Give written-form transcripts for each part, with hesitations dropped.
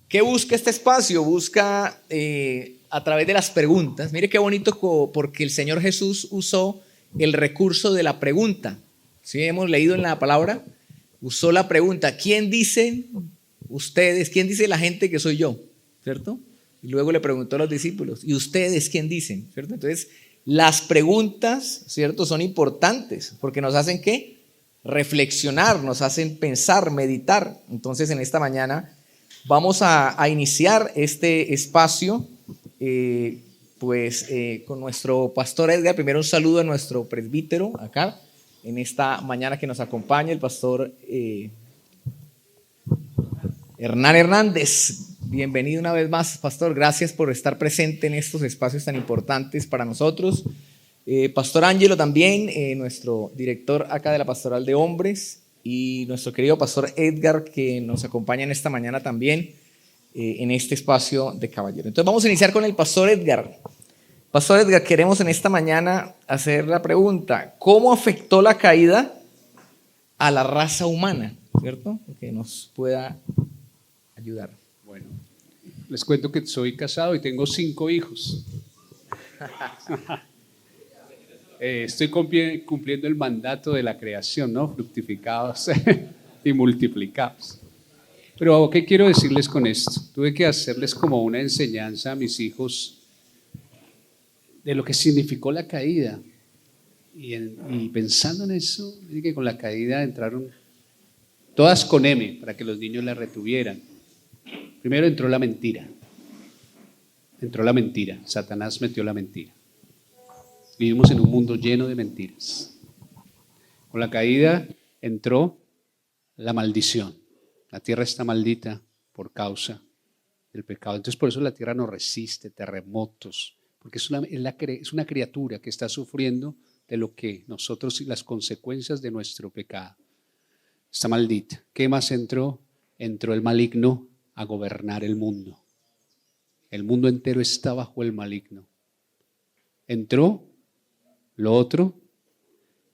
¿Qué busca este espacio? Busca a través de las preguntas. Mire qué bonito, porque el Señor Jesús usó el recurso de la pregunta. ¿Sí? Hemos leído en la palabra, usó la pregunta: ¿quién dicen ustedes, quién dice la gente que soy yo? ¿Cierto? Y luego le preguntó a los discípulos: ¿y ustedes quién dicen? ¿Cierto? Entonces, las preguntas, ¿cierto?, son importantes porque nos hacen ¿qué? Reflexionar, nos hacen pensar, meditar. Entonces, en esta mañana vamos a iniciar este espacio con nuestro pastor Edgar. Primero, un saludo a nuestro presbítero acá en esta mañana que nos acompaña, el pastor Hernán Hernández. Bienvenido una vez más, pastor. Gracias por estar presente en estos espacios tan importantes para nosotros. Pastor Ángelo también, nuestro director acá de la Pastoral de Hombres, y nuestro querido pastor Edgar, que nos acompaña en esta mañana también en este espacio de caballero. Entonces vamos a iniciar con el pastor Edgar. Pastor Edgar, queremos en esta mañana hacer la pregunta: ¿cómo afectó la caída a la raza humana? ¿Cierto? Que nos pueda ayudar. Bueno, les cuento que soy casado y tengo 5 hijos. Estoy cumpliendo el mandato de la creación, ¿no? Fructificados y multiplicados. Pero, ¿qué quiero decirles con esto? Tuve que hacerles como una enseñanza a mis hijos de lo que significó la caída. Y pensando en eso, que con la caída entraron todas con M, para que los niños la retuvieran. Primero entró la mentira. Satanás metió la mentira. Vivimos en un mundo lleno de mentiras. Con la caída entró la maldición. La tierra está maldita por causa del pecado. Entonces por eso la tierra nos resiste, terremotos, porque es una criatura que está sufriendo de lo que nosotros y las consecuencias de nuestro pecado. Está maldita. ¿Qué más entró? Entró el maligno a gobernar el mundo. El mundo entero está bajo el maligno. Entró lo otro,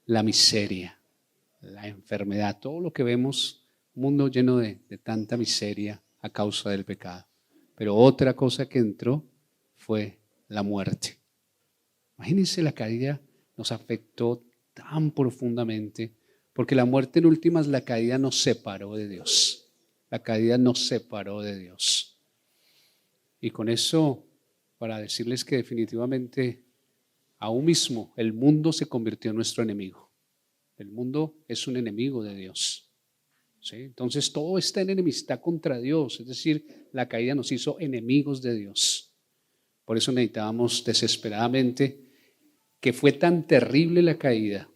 la miseria, la enfermedad, todo lo que vemos, un mundo lleno de tanta miseria a causa del pecado. Pero otra cosa que entró fue la muerte. Imagínense, la caída nos afectó tan profundamente, porque la muerte en últimas, la caída nos separó de Dios. La caída nos separó de Dios. Y con eso, para decirles que definitivamente, aún mismo, el mundo se convirtió en nuestro enemigo. El mundo es un enemigo de Dios. ¿Sí? Entonces todo está en enemistad contra Dios, es decir, la caída nos hizo enemigos de Dios. Por eso necesitábamos desesperadamente, que fue tan terrible la caída,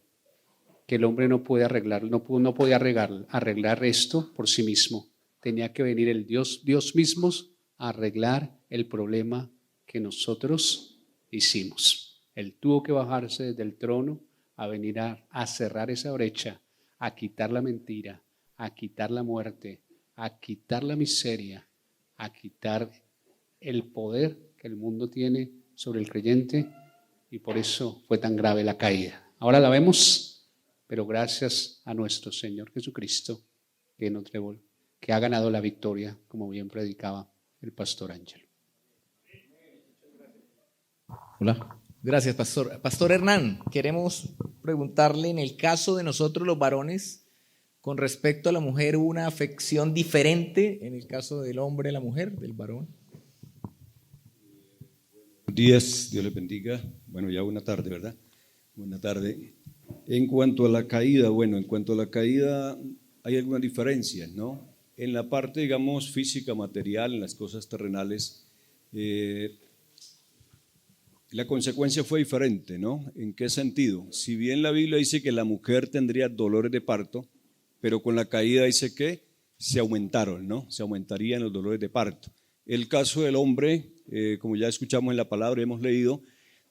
que el hombre no podía arreglar esto por sí mismo. Tenía que venir el Dios mismo a arreglar el problema que nosotros hicimos. Él tuvo que bajarse desde el trono a venir a cerrar esa brecha, a quitar la mentira, a quitar la muerte, a quitar la miseria, a quitar el poder que el mundo tiene sobre el creyente, y por eso fue tan grave la caída. Ahora la vemos, pero gracias a nuestro Señor Jesucristo que ha ganado la victoria, como bien predicaba el pastor Ángelo. Hola. Gracias, pastor. Pastor Hernán, queremos preguntarle, en el caso de nosotros los varones, con respecto a la mujer, ¿hubo una afección diferente en el caso del hombre, la mujer, del varón? Buenos días, Dios les bendiga. Bueno, ya buena tarde, ¿verdad? Buena tarde. En cuanto a la caída, hay algunas diferencias, ¿no? En la parte, digamos, física, material, en las cosas terrenales, la consecuencia fue diferente, ¿no? ¿En qué sentido? Si bien la Biblia dice que la mujer tendría dolores de parto, pero con la caída dice que se aumentaron, ¿no? Se aumentarían los dolores de parto. El caso del hombre, como ya escuchamos en la palabra, hemos leído,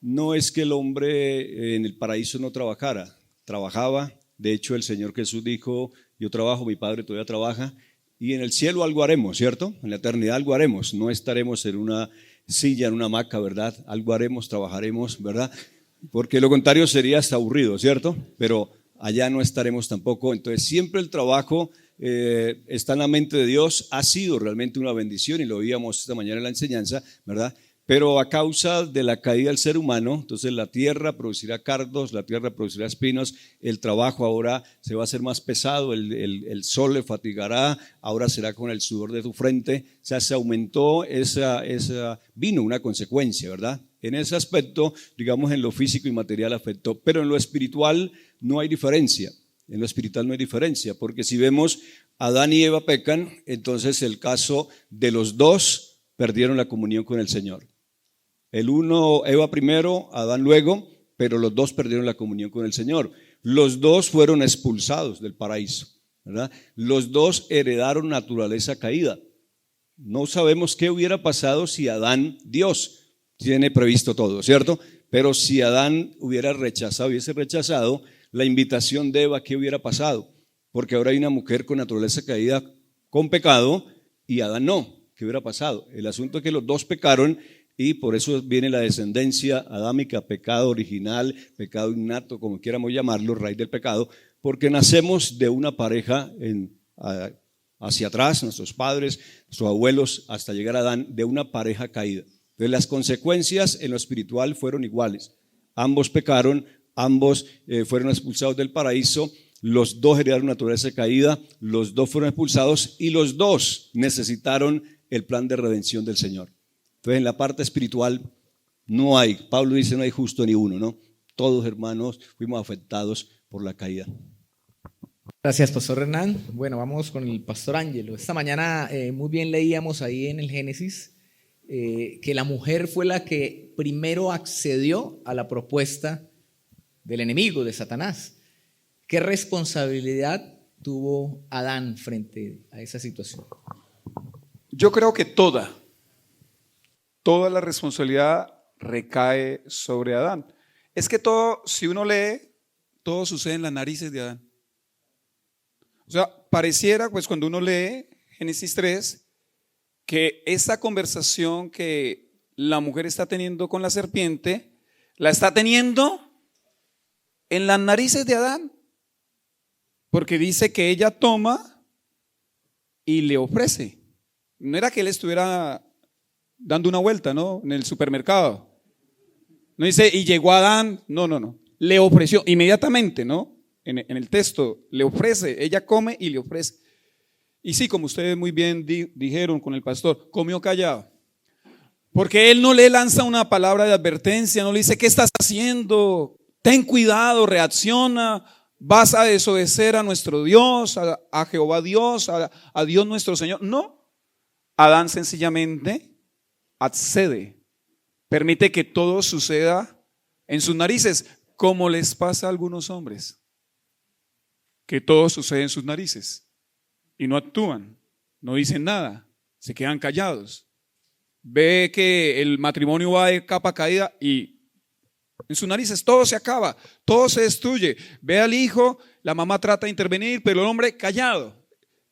no es que el hombre en el paraíso no trabajaba. De hecho, el Señor Jesús dijo: yo trabajo, mi Padre todavía trabaja, y en el cielo algo haremos, ¿cierto? En la eternidad algo haremos, no estaremos en una silla, en una hamaca, ¿verdad? Algo haremos, trabajaremos, ¿verdad? Porque lo contrario sería hasta aburrido, ¿cierto? Pero allá no estaremos tampoco. Entonces siempre el trabajo está en la mente de Dios, ha sido realmente una bendición y lo veíamos esta mañana en la enseñanza, ¿verdad? Pero a causa de la caída del ser humano, entonces la tierra producirá cardos, la tierra producirá espinos, el trabajo ahora se va a hacer más pesado, el sol le fatigará, ahora será con el sudor de tu frente, o sea, se aumentó vino una consecuencia, ¿verdad? En ese aspecto, digamos, en lo físico y material afectó, pero en lo espiritual no hay diferencia. En lo espiritual no hay diferencia, porque si vemos Adán y Eva pecan, entonces el caso de los dos perdieron la comunión con el Señor. El uno, Eva primero, Adán luego, pero los dos perdieron la comunión con el Señor. Los dos fueron expulsados del paraíso, ¿verdad? Los dos heredaron naturaleza caída. No sabemos qué hubiera pasado si Adán, Dios tiene previsto todo, ¿cierto? Pero si Adán hubiese rechazado la invitación de Eva, ¿qué hubiera pasado? Porque ahora hay una mujer con naturaleza caída con pecado y Adán no. ¿Qué hubiera pasado? El asunto es que los dos pecaron y por eso viene la descendencia adámica, pecado original, pecado innato, como quieramos llamarlo, raíz del pecado, porque nacemos de una pareja hacia atrás, nuestros padres, nuestros abuelos, hasta llegar a Adán, de una pareja caída. Entonces las consecuencias en lo espiritual fueron iguales. Ambos pecaron, ambos fueron expulsados del paraíso, los dos heredaron naturaleza caída, los dos fueron expulsados y los dos necesitaron el plan de redención del Señor. Entonces en la parte espiritual no hay, Pablo dice no hay justo ni uno, ¿no? Todos hermanos fuimos afectados por la caída. Gracias, Pastor Hernán. Bueno, vamos con el Pastor Ángelo. Esta mañana muy bien leíamos ahí en el Génesis que la mujer fue la que primero accedió a la propuesta del enemigo, de Satanás. ¿Qué responsabilidad tuvo Adán frente a esa situación? Yo creo que toda la responsabilidad recae sobre Adán. Es que todo, si uno lee, todo sucede en las narices de Adán. O sea, pareciera, pues cuando uno lee Génesis 3, que esta conversación que la mujer está teniendo con la serpiente, la está teniendo en las narices de Adán. Porque dice que ella toma y le ofrece. No era que él estuviera dando una vuelta, ¿no? En el supermercado. No dice, y llegó Adán. No. Le ofreció inmediatamente, ¿no? En el texto, le ofrece. Ella come y le ofrece. Y sí, como ustedes muy bien dijeron con el pastor, comió callado. Porque él no le lanza una palabra de advertencia, no le dice, ¿qué estás haciendo? Ten cuidado, reacciona. Vas a desobedecer a nuestro Dios, a Jehová Dios, a Dios nuestro Señor. No. Adán sencillamente accede, permite que todo suceda en sus narices, como les pasa a algunos hombres, que todo sucede en sus narices y no actúan, no dicen nada, se quedan callados. Ve que el matrimonio va de capa caída y en sus narices todo se acaba, todo se destruye. Ve al hijo, la mamá trata de intervenir, pero el hombre callado.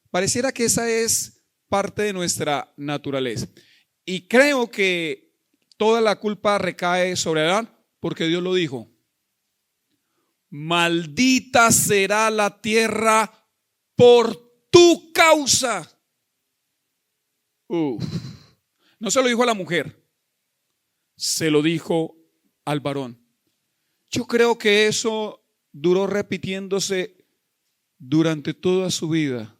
Pareciera que esa es parte de nuestra naturaleza. Y creo que toda la culpa recae sobre Adán porque Dios lo dijo. Maldita será la tierra por tu causa. No se lo dijo a la mujer, se lo dijo al varón. Yo creo que eso duró repitiéndose durante toda su vida.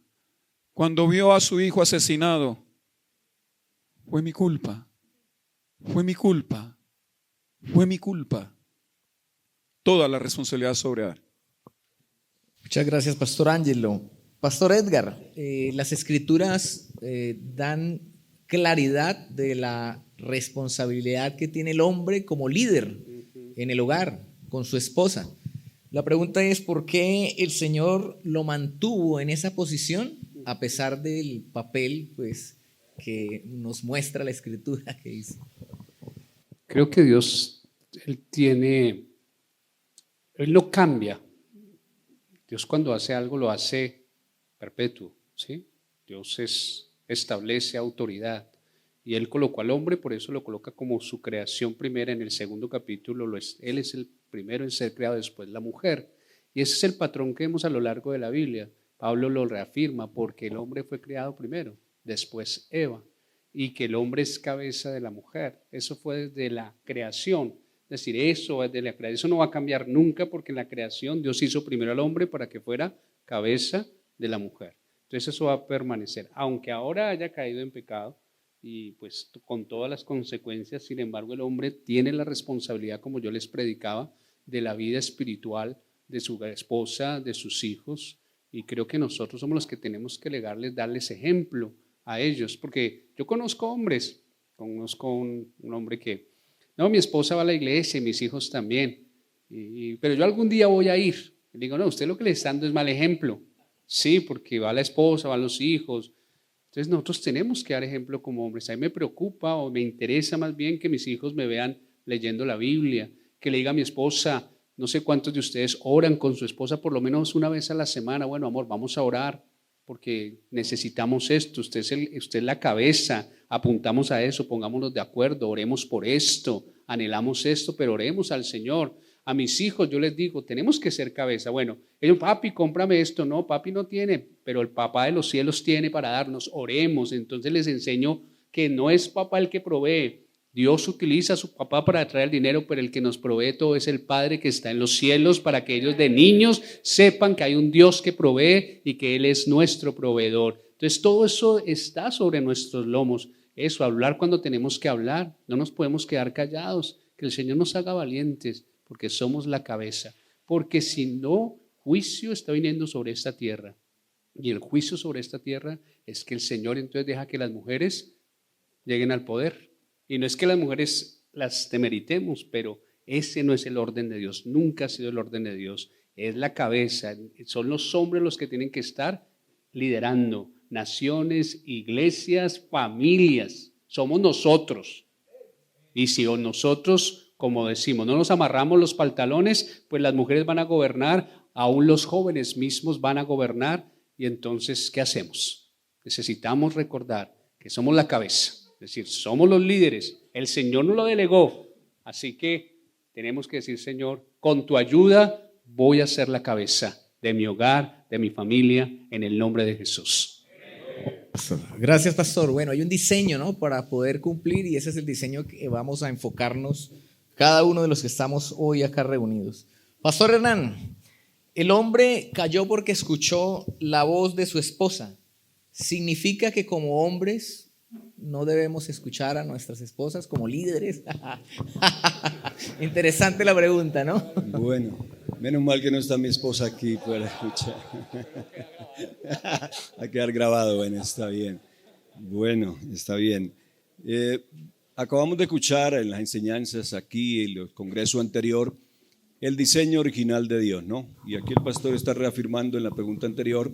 Cuando vio a su hijo asesinado, fue mi culpa, fue mi culpa, fue mi culpa. Toda la responsabilidad sobre Adán. Muchas gracias, Pastor Ángelo. Pastor Edgar, las Escrituras dan claridad de la responsabilidad que tiene el hombre como líder en el hogar, con su esposa. La pregunta es, ¿por qué el Señor lo mantuvo en esa posición a pesar del papel, pues, que nos muestra la Escritura que dice? Creo que Dios, Él no cambia. Dios cuando hace algo lo hace perpetuo, ¿sí? Dios establece autoridad y Él colocó al hombre, por eso lo coloca como su creación primera. En el segundo capítulo, Él es el primero en ser creado, después la mujer. Y ese es el patrón que vemos a lo largo de la Biblia. Pablo lo reafirma, porque el hombre fue creado primero, después Eva, y que el hombre es cabeza de la mujer. Eso fue desde la creación. Es decir, eso desde la creación, eso no va a cambiar nunca, porque en la creación Dios hizo primero al hombre para que fuera cabeza de la mujer. Entonces eso va a permanecer, aunque ahora haya caído en pecado y pues con todas las consecuencias. Sin embargo, el hombre tiene la responsabilidad, como yo les predicaba, de la vida espiritual de su esposa, de sus hijos, y creo que nosotros somos los que tenemos que legarles, darles ejemplo a ellos, porque yo conozco hombres, conozco un hombre que, no, mi esposa va a la iglesia y mis hijos también, pero yo algún día voy a ir. Le digo, no, usted lo que le está dando es mal ejemplo. Sí, porque va la esposa, van los hijos. Entonces nosotros tenemos que dar ejemplo como hombres. A mí me preocupa o me interesa más bien que mis hijos me vean leyendo la Biblia, que le diga a mi esposa, no sé cuántos de ustedes oran con su esposa por lo menos una vez a la semana. Bueno, amor, vamos a orar porque necesitamos esto. Usted es la cabeza, apuntamos a eso, pongámonos de acuerdo, oremos por esto, anhelamos esto, pero oremos al Señor. A mis hijos yo les digo, tenemos que ser cabeza. Bueno, ellos, papi, cómprame esto. No, papi no tiene, pero el papá de los cielos tiene para darnos. Oremos. Entonces les enseño que no es papá el que provee. Dios utiliza a su papá para traer el dinero, pero el que nos provee todo es el Padre que está en los cielos, para que ellos de niños sepan que hay un Dios que provee y que Él es nuestro proveedor. Entonces todo eso está sobre nuestros lomos. Eso, hablar cuando tenemos que hablar. No nos podemos quedar callados. Que el Señor nos haga valientes, porque somos la cabeza. Porque si no, juicio está viniendo sobre esta tierra. Y el juicio sobre esta tierra es que el Señor entonces deja que las mujeres lleguen al poder. Y no es que las mujeres las demeritemos, pero ese no es el orden de Dios. Nunca ha sido el orden de Dios. Es la cabeza. Son los hombres los que tienen que estar liderando naciones, iglesias, familias. Somos nosotros. Y si nosotros, como decimos, no nos amarramos los pantalones, pues las mujeres van a gobernar, aún los jóvenes mismos van a gobernar. Y entonces, ¿qué hacemos? Necesitamos recordar que somos la cabeza. Es decir, somos los líderes, el Señor nos lo delegó, así que tenemos que decir, Señor, con tu ayuda voy a ser la cabeza de mi hogar, de mi familia, en el nombre de Jesús. Gracias, pastor. Bueno, hay un diseño, ¿no?, para poder cumplir, y ese es el diseño que vamos a enfocarnos cada uno de los que estamos hoy acá reunidos. Pastor Hernán, el hombre cayó porque escuchó la voz de su esposa. ¿Significa que como hombres no debemos escuchar a nuestras esposas como líderes? Interesante la pregunta, ¿no? Bueno, menos mal que no está mi esposa aquí para escuchar. Va a quedar grabado, bueno, está bien. Bueno, está bien. Acabamos de escuchar en las enseñanzas aquí, en el congreso anterior, el diseño original de Dios, ¿no? Y aquí el pastor está reafirmando en la pregunta anterior,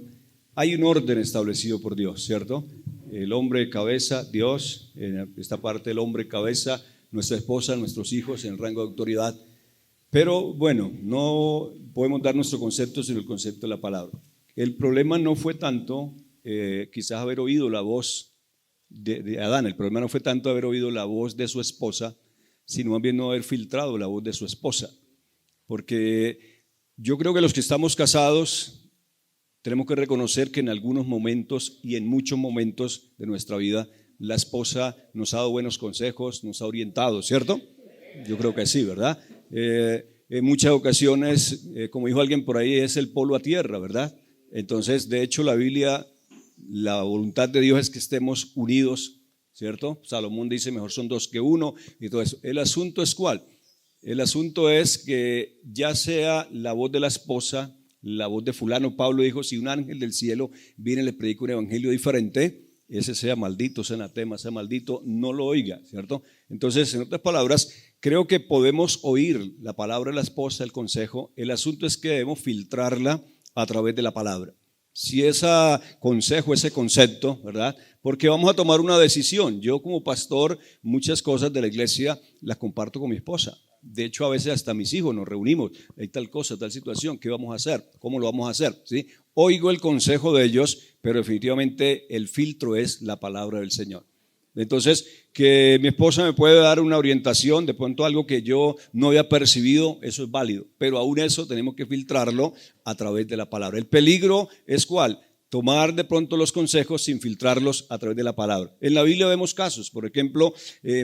hay un orden establecido por Dios, ¿cierto? El hombre cabeza, Dios, en esta parte el hombre cabeza, nuestra esposa, nuestros hijos en rango de autoridad. Pero bueno, no podemos dar nuestro concepto sino el concepto de la palabra. El problema no fue tanto quizás haber oído la voz de Adán, el problema no fue tanto haber oído la voz de su esposa, sino más bien no haber filtrado la voz de su esposa. Porque yo creo que los que estamos casados tenemos que reconocer que en algunos momentos y en muchos momentos de nuestra vida la esposa nos ha dado buenos consejos, nos ha orientado, ¿cierto? Yo creo que sí, ¿verdad? En muchas ocasiones, como dijo alguien por ahí, es el polo a tierra, ¿verdad? Entonces, de hecho, la Biblia, la voluntad de Dios es que estemos unidos, ¿cierto? Salomón dice, mejor son dos que uno y todo eso. El asunto es ¿cuál? El asunto es que ya sea la voz de la esposa, la voz de fulano, Pablo dijo, si un ángel del cielo viene y le predica un evangelio diferente, ese sea maldito, sea anatema, sea maldito, no lo oiga, ¿cierto? Entonces, en otras palabras, creo que podemos oír la palabra de la esposa, el consejo, el asunto es que debemos filtrarla a través de la palabra. Si ese consejo, ese concepto, ¿verdad? Porque vamos a tomar una decisión. Yo como pastor, muchas cosas de la iglesia las comparto con mi esposa. De hecho, a veces hasta mis hijos nos reunimos, hay tal cosa, tal situación, ¿qué vamos a hacer? ¿Cómo lo vamos a hacer? ¿Sí? Oigo el consejo de ellos, pero definitivamente el filtro es la palabra del Señor. Entonces, que mi esposa me puede dar una orientación, de pronto algo que yo no había percibido, eso es válido. Pero aún eso tenemos que filtrarlo a través de la palabra. El peligro es ¿cuál? Tomar de pronto los consejos sin filtrarlos a través de la palabra. En la Biblia vemos casos, por ejemplo,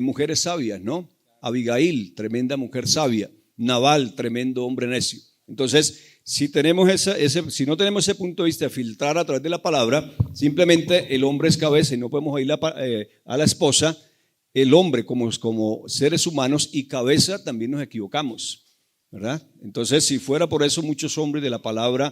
mujeres sabias, ¿no? Abigail, tremenda mujer sabia. Nabal, tremendo hombre necio. Entonces, si no tenemos ese punto de vista de filtrar a través de la palabra, simplemente el hombre es cabeza y no podemos oír a la esposa. El hombre como seres humanos y cabeza también nos equivocamos, ¿verdad? Entonces, si fuera por eso, muchos hombres de la palabra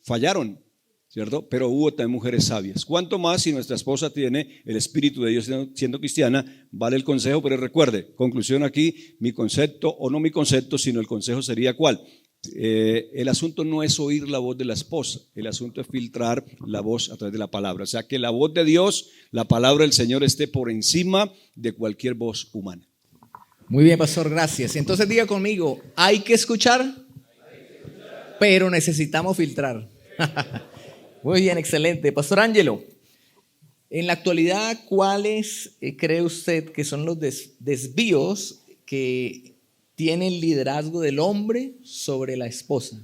fallaron, ¿cierto? Pero hubo también mujeres sabias. ¿Cuánto más si nuestra esposa tiene el Espíritu de Dios siendo cristiana? Vale el consejo, pero recuerde, conclusión aquí, mi concepto o no mi concepto, sino el consejo sería ¿cuál? El asunto no es oír la voz de la esposa, el asunto es filtrar la voz a través de la palabra. O sea, que la voz de Dios, la palabra del Señor esté por encima de cualquier voz humana. Muy bien, pastor, gracias. Entonces diga conmigo, hay que escuchar, pero necesitamos filtrar. Muy bien, excelente. Pastor Ángelo, en la actualidad, ¿cuáles cree usted que son los desvíos que tiene el liderazgo del hombre sobre la esposa?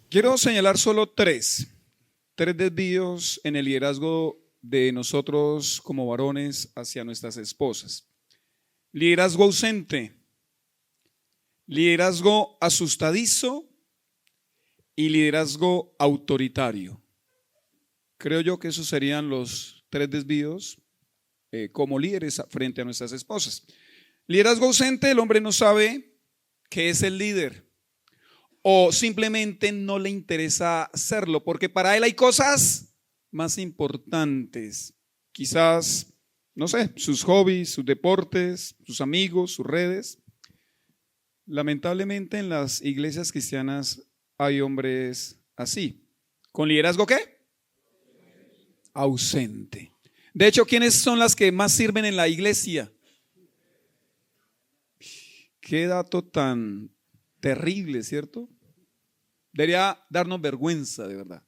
Quiero señalar solo tres desvíos en el liderazgo de nosotros como varones hacia nuestras esposas. Liderazgo ausente, liderazgo asustadizo y liderazgo autoritario. Creo yo que esos serían los tres desvíos como líderes frente a nuestras esposas. Liderazgo ausente, el hombre no sabe que es el líder o simplemente no le interesa serlo porque para él hay cosas más importantes. Quizás, no sé, sus hobbies, sus deportes, sus amigos, sus redes. Lamentablemente en las iglesias cristianas hay hombres así. ¿Con liderazgo qué? Ausente. De hecho, ¿quiénes son las que más sirven en la iglesia? Qué dato tan terrible, ¿cierto? Debería darnos vergüenza, de verdad.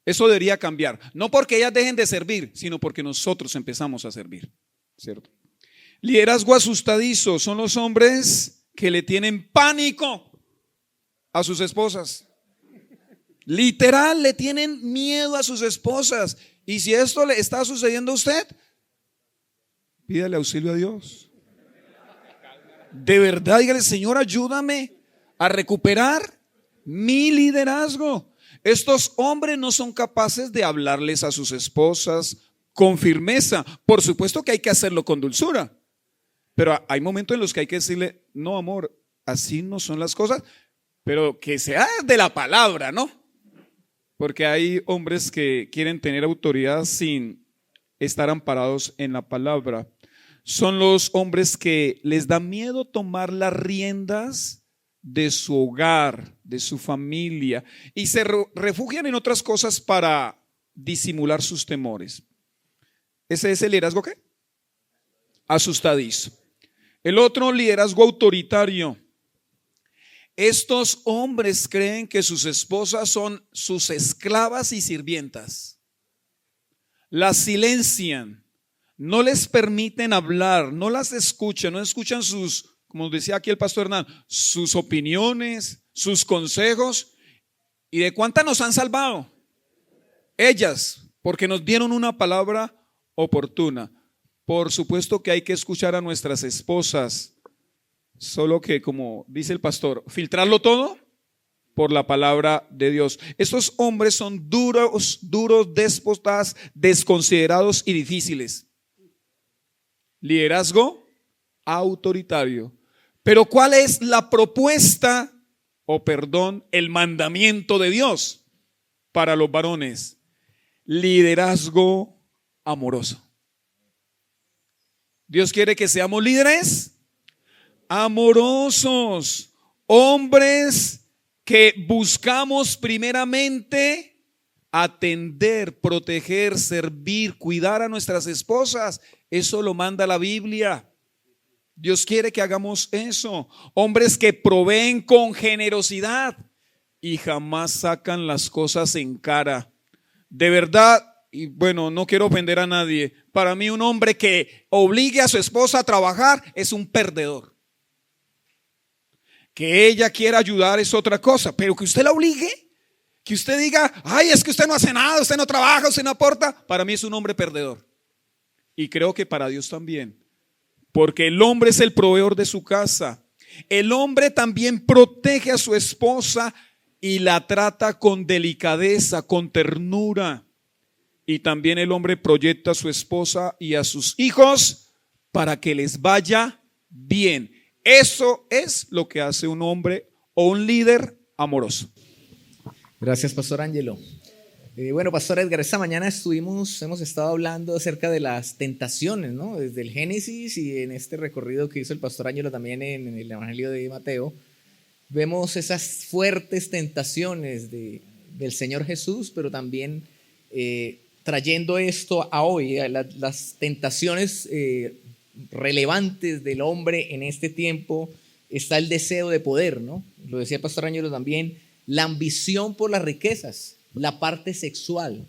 Eso debería cambiar. No porque ellas dejen de servir, sino porque nosotros empezamos a servir, ¿cierto? Liderazgo asustadizo son los hombres que le tienen pánico a sus esposas. Literal, le tienen miedo a sus esposas. Y si esto le está sucediendo a usted, pídale auxilio a Dios. De verdad, dígale, Señor, ayúdame a recuperar mi liderazgo. Estos hombres no son capaces de hablarles a sus esposas con firmeza. Por supuesto que hay que hacerlo con dulzura, pero hay momentos en los que hay que decirle, no, amor, así no son las cosas, pero que sea de la palabra, ¿no? Porque hay hombres que quieren tener autoridad sin estar amparados en la palabra. Son los hombres que les da miedo tomar las riendas de su hogar, de su familia, y se refugian en otras cosas para disimular sus temores. ¿Ese es el liderazgo qué? Asustadizo. El otro, liderazgo autoritario. Estos hombres creen que sus esposas son sus esclavas y sirvientas. Las silencian. No les permiten hablar, no las escuchan, no escuchan sus, como decía aquí el pastor Hernán, sus opiniones, sus consejos. ¿Y de cuántas nos han salvado? Ellas, porque nos dieron una palabra oportuna. Por supuesto que hay que escuchar a nuestras esposas, solo que, como dice el pastor, filtrarlo todo por la palabra de Dios. Estos hombres son duros, déspotas, desconsiderados y difíciles. Liderazgo autoritario. Pero ¿cuál es la propuesta el mandamiento de Dios para los varones? Liderazgo amoroso. Dios quiere que seamos líderes amorosos, hombres que buscamos primeramente atender, proteger, servir, cuidar a nuestras esposas. Eso lo manda la Biblia. Dios quiere que hagamos eso. Hombres que proveen con generosidad y jamás sacan las cosas en cara. De verdad, y bueno, no quiero ofender a nadie, para mí un hombre que obligue a su esposa a trabajar es un perdedor. Que ella quiera ayudar es otra cosa, pero que usted la obligue, que usted diga, ay, es que usted no hace nada, usted no trabaja, usted no aporta, para mí es un hombre perdedor. Y creo que para Dios también, porque el hombre es el proveedor de su casa. El hombre también protege a su esposa y la trata con delicadeza, con ternura. Y también el hombre proyecta a su esposa y a sus hijos para que les vaya bien. Eso es lo que hace un hombre o un líder amoroso. Gracias, Pastor Ángelo. Bueno, Pastor Edgar, esta mañana hemos estado hablando acerca de las tentaciones, ¿no? Desde el Génesis y en este recorrido que hizo el Pastor Ángelo también en el Evangelio de Mateo, vemos esas fuertes tentaciones del Señor Jesús, pero también trayendo esto a hoy, las tentaciones relevantes del hombre en este tiempo. Está el deseo de poder, ¿no? Lo decía el Pastor Ángelo también, la ambición por las riquezas, la parte sexual.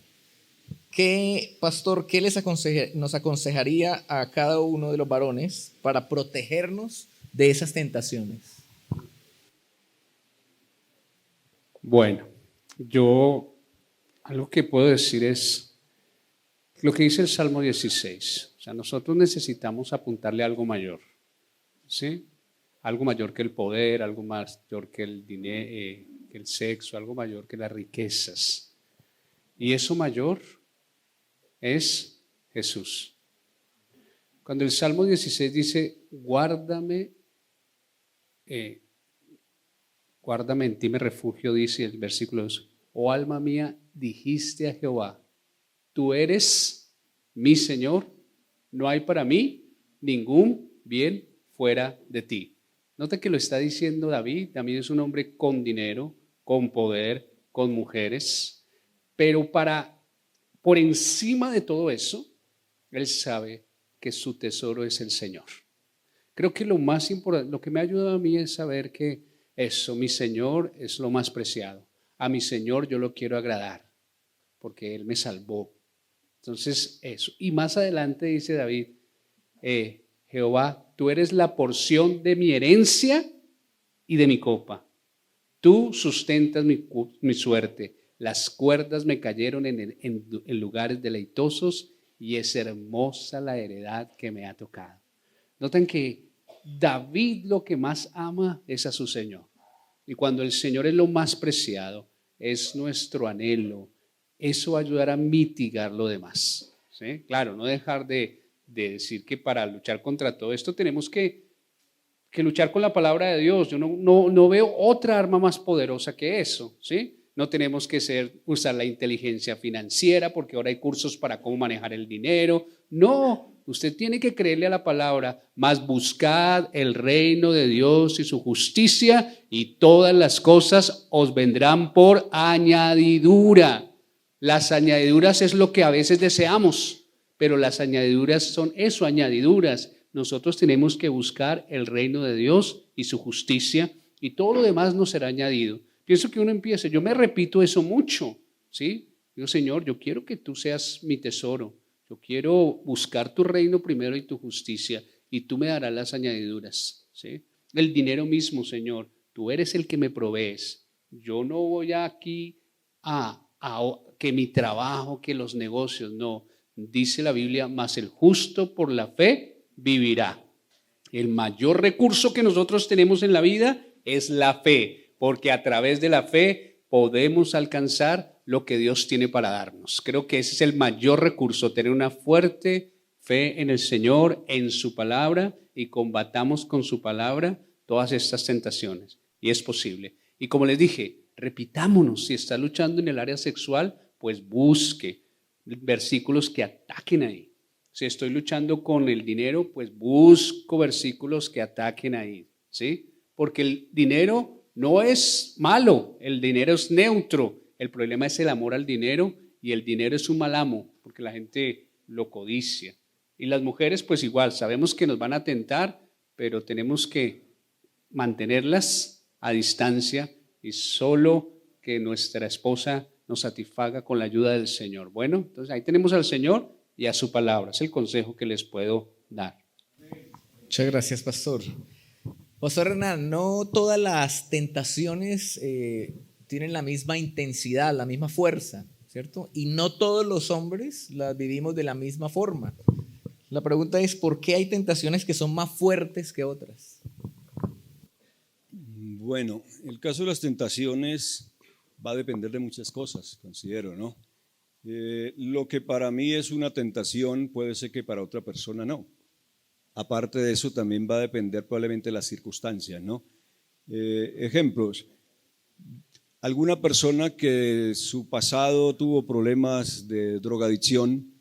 ¿Qué, pastor, qué nos aconsejaría a cada uno de los varones para protegernos de esas tentaciones? Bueno, yo algo que puedo decir es lo que dice el Salmo 16. O sea, nosotros necesitamos apuntarle a algo mayor, ¿sí? Algo mayor que el poder, algo mayor que el dinero, que el sexo, algo mayor que las riquezas. Y eso mayor es Jesús. Cuando el Salmo 16 dice, guárdame en ti me refugio, dice el versículo 2, oh alma mía, dijiste a Jehová, tú eres mi Señor, no hay para mí ningún bien fuera de ti. Nota que lo está diciendo David. David es un hombre con dinero, con poder, con mujeres, pero por encima de todo eso, él sabe que su tesoro es el Señor. Creo que lo más importante, lo que me ha ayudado a mí es saber que eso, mi Señor es lo más preciado. A mi Señor yo lo quiero agradar, porque Él me salvó. Entonces eso. Y más adelante dice David, Jehová, tú eres la porción de mi herencia y de mi copa. Tú sustentas mi suerte. Las cuerdas me cayeron en lugares deleitosos y es hermosa la heredad que me ha tocado. Noten que David lo que más ama es a su Señor. Y cuando el Señor es lo más preciado, es nuestro anhelo. Eso va a ayudar a mitigar lo demás, ¿sí? Claro, no dejar de decir que para luchar contra todo esto tenemos que luchar con la palabra de Dios. Yo no veo otra arma más poderosa que eso, ¿sí? No tenemos que usar la inteligencia financiera porque ahora hay cursos para cómo manejar el dinero. No, usted tiene que creerle a la palabra, mas buscad el reino de Dios y su justicia y todas las cosas os vendrán por añadidura. Las añadiduras es lo que a veces deseamos, pero las añadiduras son eso, añadiduras. Nosotros tenemos que buscar el reino de Dios y su justicia y todo lo demás nos será añadido. Pienso que uno empieza, yo me repito eso mucho, ¿sí? Digo, Señor, yo quiero que tú seas mi tesoro, yo quiero buscar tu reino primero y tu justicia y tú me darás las añadiduras, ¿sí? El dinero mismo, Señor, tú eres el que me provees. Yo no voy aquí a que mi trabajo, que los negocios, no. Dice la Biblia, mas el justo por la fe vivirá. El mayor recurso que nosotros tenemos en la vida es la fe, porque a través de la fe podemos alcanzar lo que Dios tiene para darnos. Creo que ese es el mayor recurso, tener una fuerte fe en el Señor, en su palabra, y combatamos con su palabra todas estas tentaciones. Y es posible. Y como les dije, repitámonos, si está luchando en el área sexual, pues busque versículos que ataquen ahí. Si estoy luchando con el dinero, pues busco versículos que ataquen ahí, ¿sí? Porque el dinero no es malo, el dinero es neutro. El problema es el amor al dinero y el dinero es un mal amo, porque la gente lo codicia. Y las mujeres, pues igual, sabemos que nos van a tentar, pero tenemos que mantenerlas a distancia y solo que nuestra esposa nos satisfaga con la ayuda del Señor. Bueno, entonces ahí tenemos al Señor y a su palabra. Es el consejo que les puedo dar. Muchas gracias, pastor. Pastor Hernán, no todas las tentaciones tienen la misma intensidad, la misma fuerza, ¿cierto? Y no todos los hombres las vivimos de la misma forma. La pregunta es, ¿por qué hay tentaciones que son más fuertes que otras? Bueno, el caso de las tentaciones va a depender de muchas cosas, considero, ¿no? Lo que para mí es una tentación puede ser que para otra persona no. Aparte de eso, también va a depender probablemente de las circunstancias, ¿no? Ejemplos, alguna persona que su pasado tuvo problemas de drogadicción,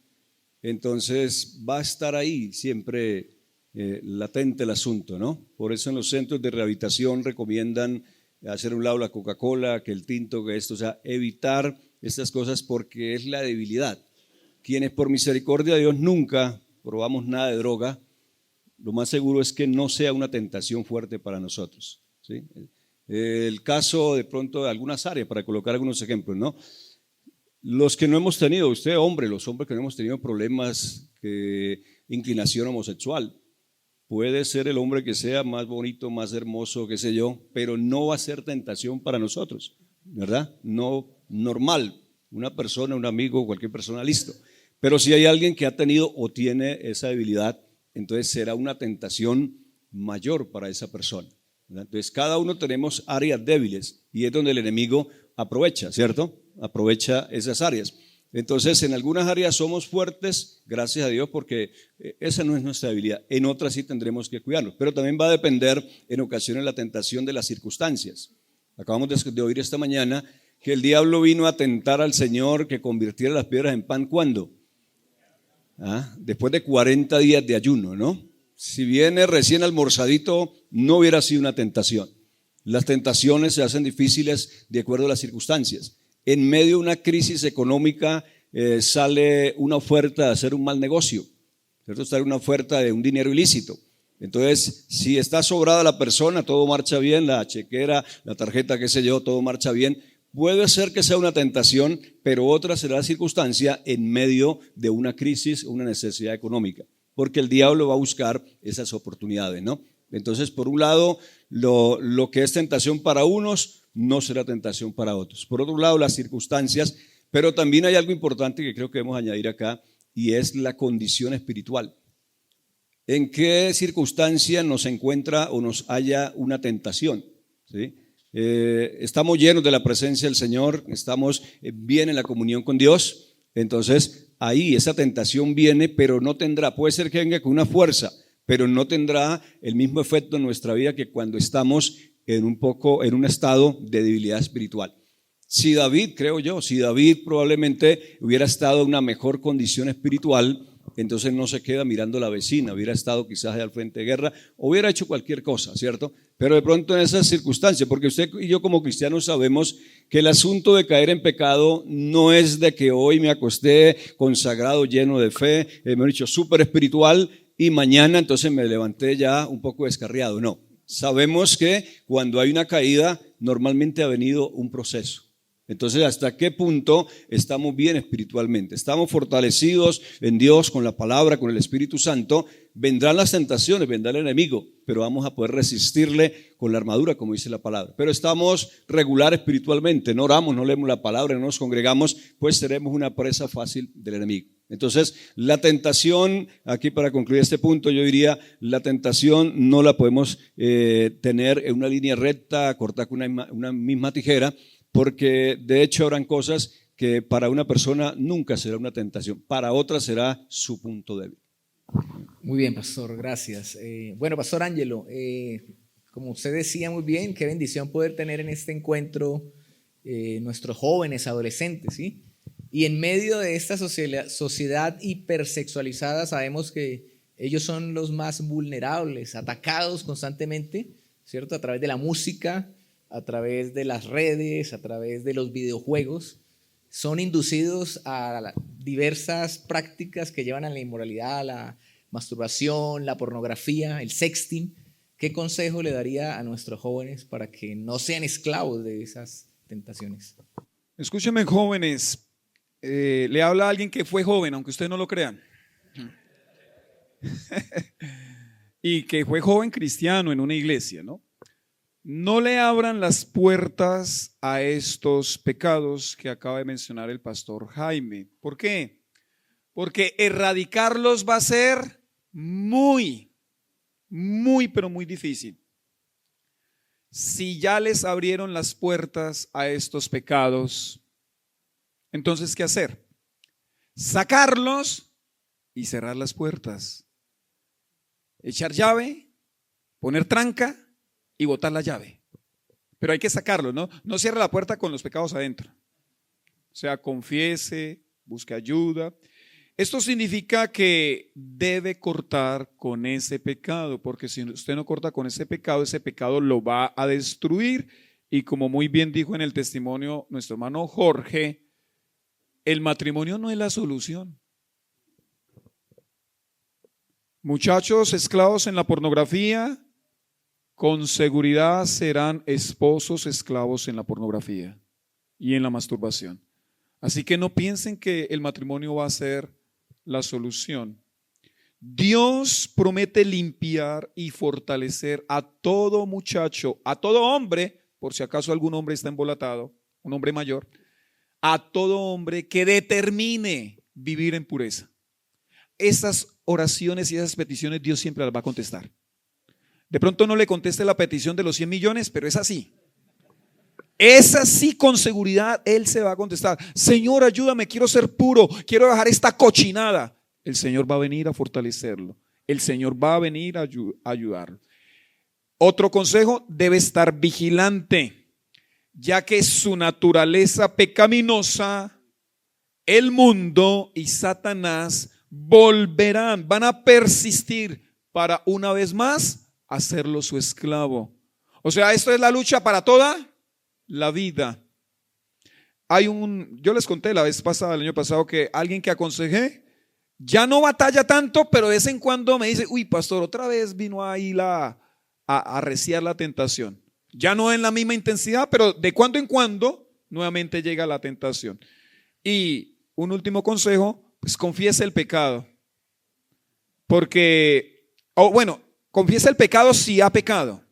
entonces va a estar ahí siempre latente el asunto, ¿no? Por eso en los centros de rehabilitación recomiendan hacer a un lado la Coca-Cola, que el tinto, que esto, o sea, evitar estas cosas porque es la debilidad. Quienes por misericordia de Dios nunca probamos nada de droga, lo más seguro es que no sea una tentación fuerte para nosotros, ¿sí? El caso de pronto de algunas áreas, para colocar algunos ejemplos, ¿no? Los que no hemos tenido, usted hombre, los hombres que no hemos tenido problemas de inclinación homosexual, puede ser el hombre que sea más bonito, más hermoso, qué sé yo, pero no va a ser tentación para nosotros, ¿verdad? No normal, una persona, un amigo, cualquier persona, listo. Pero si hay alguien que ha tenido o tiene esa debilidad, entonces será una tentación mayor para esa persona, ¿verdad? Entonces cada uno tenemos áreas débiles y es donde el enemigo aprovecha, ¿cierto? Aprovecha esas áreas. Entonces en algunas áreas somos fuertes, gracias a Dios, porque esa no es nuestra debilidad. En otras sí tendremos que cuidarnos, pero también va a depender en ocasiones la tentación de las circunstancias. Acabamos de oír esta mañana que el diablo vino a tentar al Señor que convirtiera las piedras en pan, ¿cuándo? Después de 40 días de ayuno, ¿no? Si viene recién almorzadito, no hubiera sido una tentación. Las tentaciones se hacen difíciles de acuerdo a las circunstancias. En medio de una crisis económica sale una oferta de hacer un mal negocio, ¿cierto? Sale una oferta de un dinero ilícito. Entonces, si está sobrada la persona, todo marcha bien, la chequera, la tarjeta, qué sé yo, todo marcha bien. Puede ser que sea una tentación, pero otra será la circunstancia en medio de una crisis, una necesidad económica, porque el diablo va a buscar esas oportunidades, ¿no? Entonces, por un lado, lo que es tentación para unos no será tentación para otros. Por otro lado, las circunstancias, pero también hay algo importante que creo que debemos añadir acá, y es la condición espiritual. ¿En qué circunstancia nos encuentra o nos halla una tentación? ¿Sí? Estamos llenos de la presencia del Señor, estamos bien en la comunión con Dios, entonces ahí esa tentación viene, pero no tendrá, puede ser que venga con una fuerza, pero no tendrá el mismo efecto en nuestra vida que cuando estamos en un estado de debilidad espiritual. Si David probablemente hubiera estado en una mejor condición espiritual, entonces no se queda mirando a la vecina, hubiera estado quizás al frente de guerra, hubiera hecho cualquier cosa, ¿cierto? Pero de pronto en esas circunstancias, porque usted y yo como cristianos sabemos que el asunto de caer en pecado no es de que hoy me acosté consagrado, lleno de fe, me he dicho súper espiritual y mañana entonces me levanté ya un poco descarriado, no. Sabemos que cuando hay una caída normalmente ha venido un proceso. Entonces, ¿hasta qué punto estamos bien espiritualmente? ¿Estamos fortalecidos en Dios con la palabra, con el Espíritu Santo? Vendrán las tentaciones, vendrá el enemigo, pero vamos a poder resistirle con la armadura, como dice la palabra. Pero estamos regular espiritualmente, no oramos, no leemos la palabra, no nos congregamos, pues seremos una presa fácil del enemigo. Entonces, la tentación, aquí para concluir este punto, yo diría, la tentación no la podemos tener en una línea recta, cortar con una misma tijera, porque de hecho habrán cosas que para una persona nunca será una tentación, para otra será su punto débil. Muy bien, pastor, gracias. Bueno, pastor Ángelo, como usted decía muy bien, qué bendición poder tener en este encuentro nuestros jóvenes, adolescentes, ¿sí? Y en medio de esta sociedad hipersexualizada sabemos que ellos son los más vulnerables, atacados constantemente, ¿cierto? A través de la música, a través de las redes, a través de los videojuegos, son inducidos a diversas prácticas que llevan a la inmoralidad, a la masturbación, la pornografía, el sexting. ¿Qué consejo le daría a nuestros jóvenes para que no sean esclavos de esas tentaciones? Escúchenme, jóvenes. Le habla a alguien que fue joven, aunque ustedes no lo crean. Y que fue joven cristiano en una iglesia, ¿no? No le abran las puertas a estos pecados que acaba de mencionar el pastor Jaime. ¿Por qué? Porque erradicarlos va a ser muy, pero muy difícil. Si ya les abrieron las puertas a estos pecados, entonces, ¿qué hacer? Sacarlos y cerrar las puertas. Echar llave, poner tranca y botar la llave. Pero hay que sacarlos, ¿no? No cierre la puerta con los pecados adentro. O sea, confiese, busque ayuda. Esto significa que debe cortar con ese pecado, porque si usted no corta con ese pecado lo va a destruir. Y como muy bien dijo en el testimonio nuestro hermano Jorge, el matrimonio no es la solución. Muchachos esclavos en la pornografía, con seguridad serán esposos esclavos en la pornografía y en la masturbación. Así que no piensen que el matrimonio va a ser la solución. Dios promete limpiar y fortalecer a todo muchacho, a todo hombre, por si acaso algún hombre está embolatado, un hombre mayor, a todo hombre que determine vivir en pureza. Esas oraciones y esas peticiones Dios siempre las va a contestar. De pronto no le conteste la petición de los 100 millones, pero es así. Es así, con seguridad Él se va a contestar. Señor, ayúdame, quiero ser puro, quiero dejar esta cochinada. El Señor va a venir a fortalecerlo. El Señor va a venir a ayudarlo. Otro consejo, debe estar vigilante, ya que su naturaleza pecaminosa, el mundo y Satanás van a persistir para una vez más hacerlo su esclavo. O sea, esto es la lucha para toda la vida. Yo les conté la vez pasada, el año pasado, que alguien que aconsejé ya no batalla tanto, pero de vez en cuando me dice, uy, pastor, otra vez vino ahí a arreciar la tentación. Ya no en la misma intensidad, pero de cuando en cuando nuevamente llega la tentación. Y un último consejo, pues confiese el pecado. Porque, confiese el pecado si ha pecado.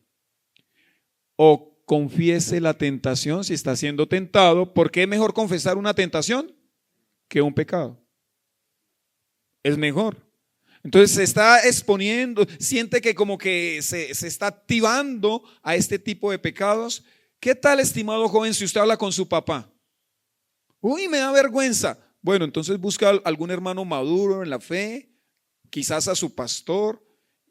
O confiese la tentación si está siendo tentado, porque es mejor confesar una tentación que un pecado. Es mejor. Entonces se está exponiendo, siente que como que se está activando a este tipo de pecados. ¿Qué tal, estimado joven, si usted habla con su papá? Uy, me da vergüenza. Bueno, entonces busca algún hermano maduro en la fe, quizás a su pastor,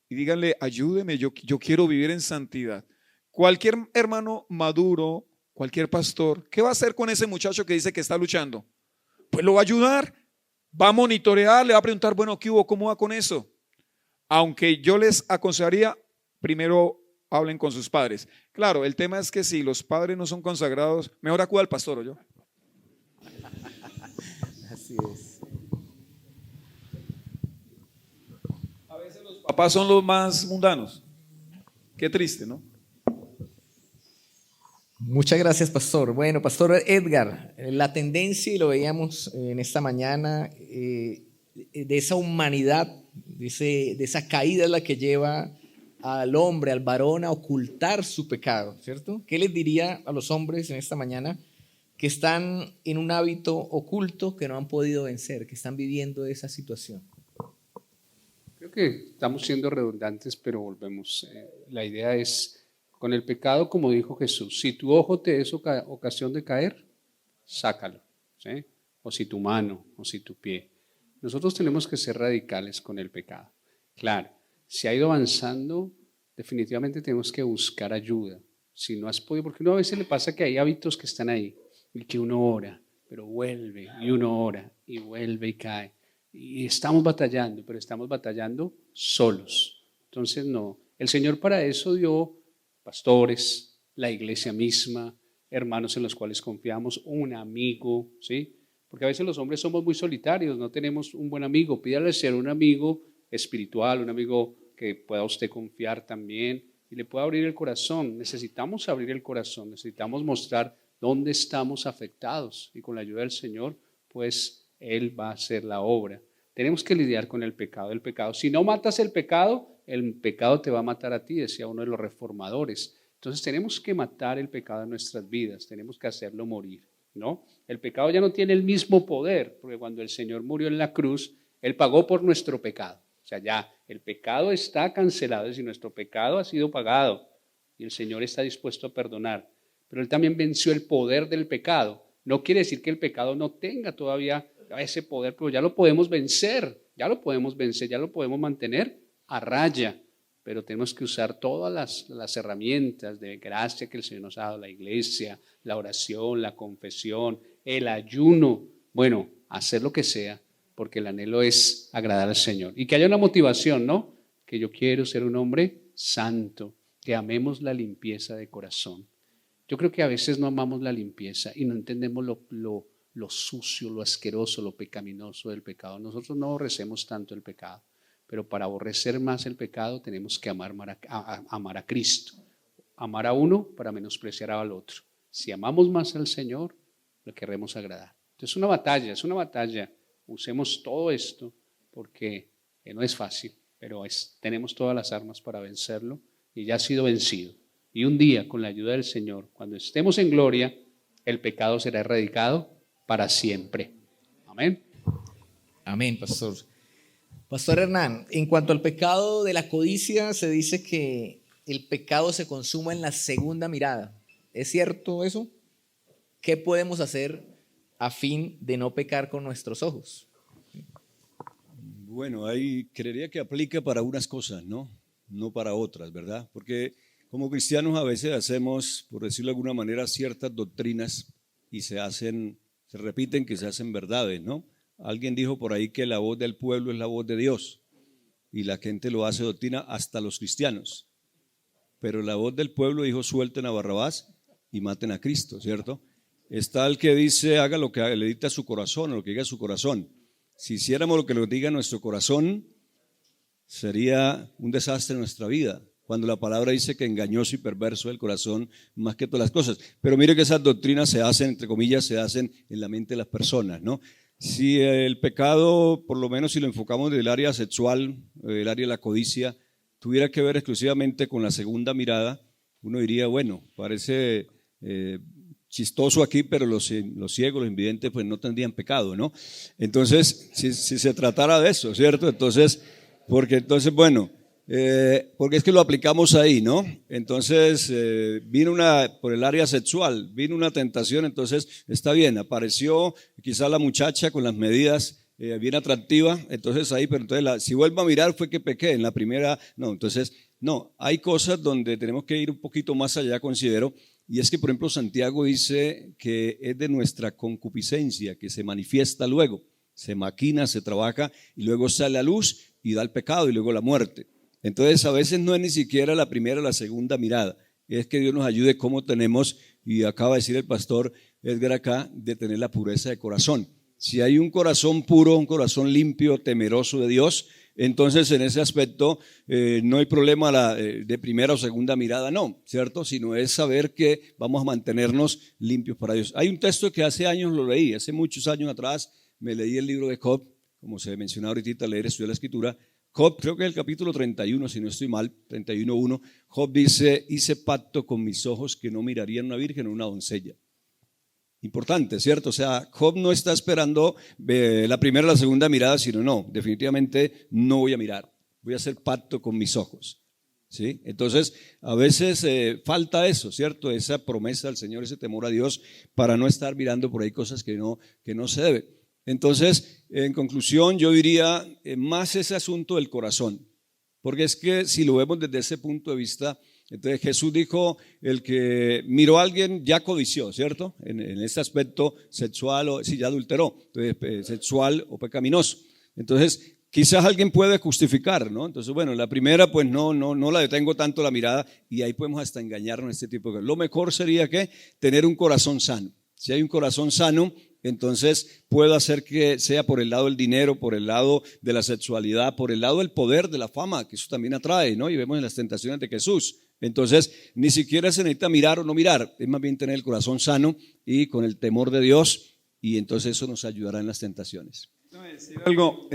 y díganle, ayúdeme, yo quiero vivir en santidad. Cualquier hermano maduro, cualquier pastor, ¿qué va a hacer con ese muchacho que dice que está luchando? Pues lo va a ayudar, va a monitorear, le va a preguntar, bueno, ¿qué hubo? ¿Cómo va con eso? Aunque yo les aconsejaría, primero hablen con sus padres. Claro, el tema es que si los padres no son consagrados, mejor acuda al pastor, ¿o yo? Así es. A veces los papás son los más mundanos. Qué triste, ¿no? Muchas gracias, pastor. Bueno, pastor Edgar, la tendencia, y lo veíamos en esta mañana, de esa humanidad, de esa caída es la que lleva al hombre, al varón, a ocultar su pecado, ¿cierto? ¿Qué les diría a los hombres en esta mañana que están en un hábito oculto que no han podido vencer, que están viviendo esa situación? Creo que estamos siendo redundantes, pero volvemos. La idea es, con el pecado, como dijo Jesús, si tu ojo te es ocasión de caer, sácalo, ¿sí? O si tu mano, o si tu pie. Nosotros tenemos que ser radicales con el pecado. Claro, si ha ido avanzando, definitivamente tenemos que buscar ayuda. Si no has podido, porque uno a veces le pasa que hay hábitos que están ahí y que uno ora, pero vuelve y uno ora y vuelve y cae. Y estamos batallando, pero estamos batallando solos. Entonces no, el Señor para eso dio pastores, la iglesia misma, hermanos en los cuales confiamos, un amigo, ¿sí? Porque a veces los hombres somos muy solitarios, no tenemos un buen amigo. Pídale ser un amigo espiritual, un amigo que pueda usted confiar también y le pueda abrir el corazón. Necesitamos abrir el corazón, necesitamos mostrar dónde estamos afectados. Y con la ayuda del Señor, pues Él va a hacer la obra. Tenemos que lidiar con el pecado. Si no matas el pecado te va a matar a ti, decía uno de los reformadores. Entonces tenemos que matar el pecado en nuestras vidas, tenemos que hacerlo morir, ¿no? El pecado ya no tiene el mismo poder, porque cuando el Señor murió en la cruz, Él pagó por nuestro pecado. O sea, ya el pecado está cancelado, es decir, nuestro pecado ha sido pagado y el Señor está dispuesto a perdonar. Pero Él también venció el poder del pecado. No quiere decir que el pecado no tenga todavía ese poder, pero ya lo podemos vencer, ya lo podemos mantener a raya. Pero tenemos que usar todas las herramientas de gracia que el Señor nos ha dado, la iglesia, la oración, la confesión, el ayuno. Bueno, hacer lo que sea, porque el anhelo es agradar al Señor. Y que haya una motivación, ¿no? Que yo quiero ser un hombre santo, que amemos la limpieza de corazón. Yo creo que a veces no amamos la limpieza y no entendemos lo sucio, lo asqueroso, lo pecaminoso del pecado. Nosotros no aborrecemos tanto el pecado, pero para aborrecer más el pecado tenemos que amar a Cristo. Amar a uno para menospreciar al otro. Si amamos más al Señor, le queremos agradar. Entonces es una batalla. Usemos todo esto porque no es fácil, pero tenemos todas las armas para vencerlo y ya ha sido vencido. Y un día, con la ayuda del Señor, cuando estemos en gloria, el pecado será erradicado para siempre. Amén. Amén, pastor. Pastor Hernán, en cuanto al pecado de la codicia, se dice que el pecado se consuma en la segunda mirada. ¿Es cierto eso? ¿Qué podemos hacer a fin de no pecar con nuestros ojos? Bueno, ahí creería que aplica para unas cosas, ¿no? No para otras, ¿verdad? Porque como cristianos a veces hacemos, por decirlo de alguna manera, ciertas doctrinas y se repiten que se hacen verdades, ¿no? Alguien dijo por ahí que la voz del pueblo es la voz de Dios y la gente lo hace doctrina hasta los cristianos. Pero la voz del pueblo dijo: suelten a Barrabás y maten a Cristo, ¿cierto? Está el que dice: haga lo que le dicte a su corazón o lo que diga su corazón. Si hiciéramos lo que nos diga nuestro corazón, sería un desastre en nuestra vida. Cuando la palabra dice que engañoso y perverso es el corazón más que todas las cosas. Pero mire que esas doctrinas se hacen, entre comillas, se hacen en la mente de las personas, ¿no? Si el pecado, por lo menos si lo enfocamos del área sexual, del área de la codicia, tuviera que ver exclusivamente con la segunda mirada, uno diría, bueno, parece chistoso aquí, pero los ciegos, los invidentes, pues no tendrían pecado, ¿no? Entonces, si se tratara de eso, ¿cierto? Entonces, bueno, porque es que lo aplicamos ahí, ¿no? Entonces, vino por el área sexual, vino una tentación, entonces está bien, apareció quizá la muchacha con las medidas bien atractiva, entonces ahí, pero entonces si vuelvo a mirar fue que pequé, en la primera, no, entonces, no, hay cosas donde tenemos que ir un poquito más allá, considero, y es que, por ejemplo, Santiago dice que es de nuestra concupiscencia que se manifiesta luego, se maquina, se trabaja y luego sale a luz y da el pecado y luego la muerte. Entonces a veces no es ni siquiera la primera o la segunda mirada, es que Dios nos ayude como tenemos, y acaba de decir el pastor Edgar acá, de tener la pureza de corazón. Si hay un corazón puro, un corazón limpio, temeroso de Dios, entonces en ese aspecto no hay problema de primera o segunda mirada, no, ¿cierto? Sino es saber que vamos a mantenernos limpios para Dios. Hay un texto que hace años lo leí, hace muchos años atrás me leí el libro de Job, como se mencionó ahorita, leer, estudiar la escritura. Job, creo que es el capítulo 31, si no estoy mal, 31:1, Job dice: hice pacto con mis ojos que no mirarían una virgen o una doncella. Importante, ¿cierto? O sea, Job no está esperando la primera o la segunda mirada, sino no, definitivamente no voy a mirar, voy a hacer pacto con mis ojos, ¿sí? Entonces, a veces falta eso, ¿cierto? Esa promesa del Señor, ese temor a Dios, para no estar mirando por ahí cosas que no se debe. Entonces, en conclusión, yo diría más ese asunto del corazón, porque es que si lo vemos desde ese punto de vista, entonces Jesús dijo: el que miró a alguien ya codició, ¿cierto? En este aspecto sexual, o si ya adulteró, entonces, sexual o pecaminoso. Entonces, quizás alguien puede justificar, ¿no? Entonces, bueno, la primera, pues no la detengo tanto la mirada, y ahí podemos hasta engañarnos en este tipo de cosas. Lo mejor sería que tener un corazón sano. Si hay un corazón sano, Entonces puedo hacer que sea por el lado del dinero, por el lado de la sexualidad, por el lado del poder, de la fama, que eso también atrae, ¿no? Y vemos en las tentaciones de Jesús. Entonces ni siquiera se necesita mirar o no mirar, es más bien tener el corazón sano y con el temor de Dios, y entonces eso nos ayudará en las tentaciones. No, decir algo,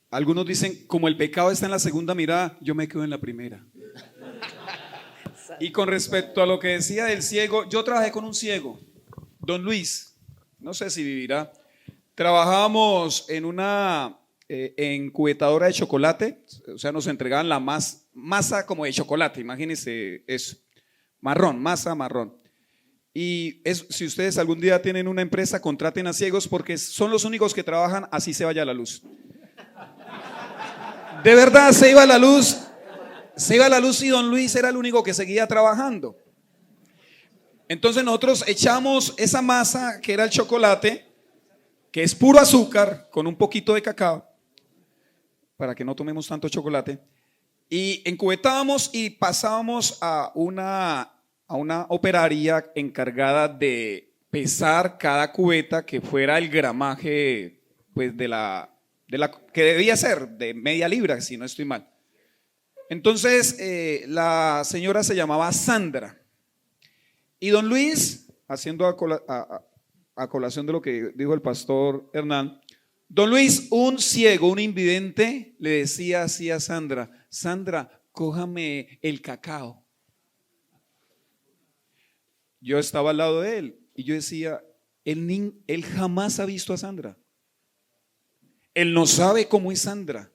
algunos dicen, como el pecado está en la segunda mirada, yo me quedo en la primera. Y con respecto a lo que decía del ciego, yo trabajé con un ciego, don Luis, no sé si vivirá. Trabajábamos en una encubetadora de chocolate, o sea, nos entregaban la masa como de chocolate, imagínense eso, masa marrón. Y si ustedes algún día tienen una empresa, contraten a ciegos porque son los únicos que trabajan así se vaya la luz. De verdad, se iba la luz y don Luis era el único que seguía trabajando. Entonces nosotros echamos esa masa que era el chocolate, que es puro azúcar con un poquito de cacao, para que no tomemos tanto chocolate, y encubetábamos y pasábamos a una operaria encargada de pesar cada cubeta que fuera el gramaje, pues de la que debía ser de media libra, si no estoy mal. Entonces la señora se llamaba Sandra y don Luis, haciendo a colación de lo que dijo el pastor Hernán, don Luis, un ciego, un invidente, le decía así a Sandra: Sandra, cójame el cacao. Yo estaba al lado de él y yo decía, él jamás ha visto a Sandra. Él no sabe cómo es Sandra,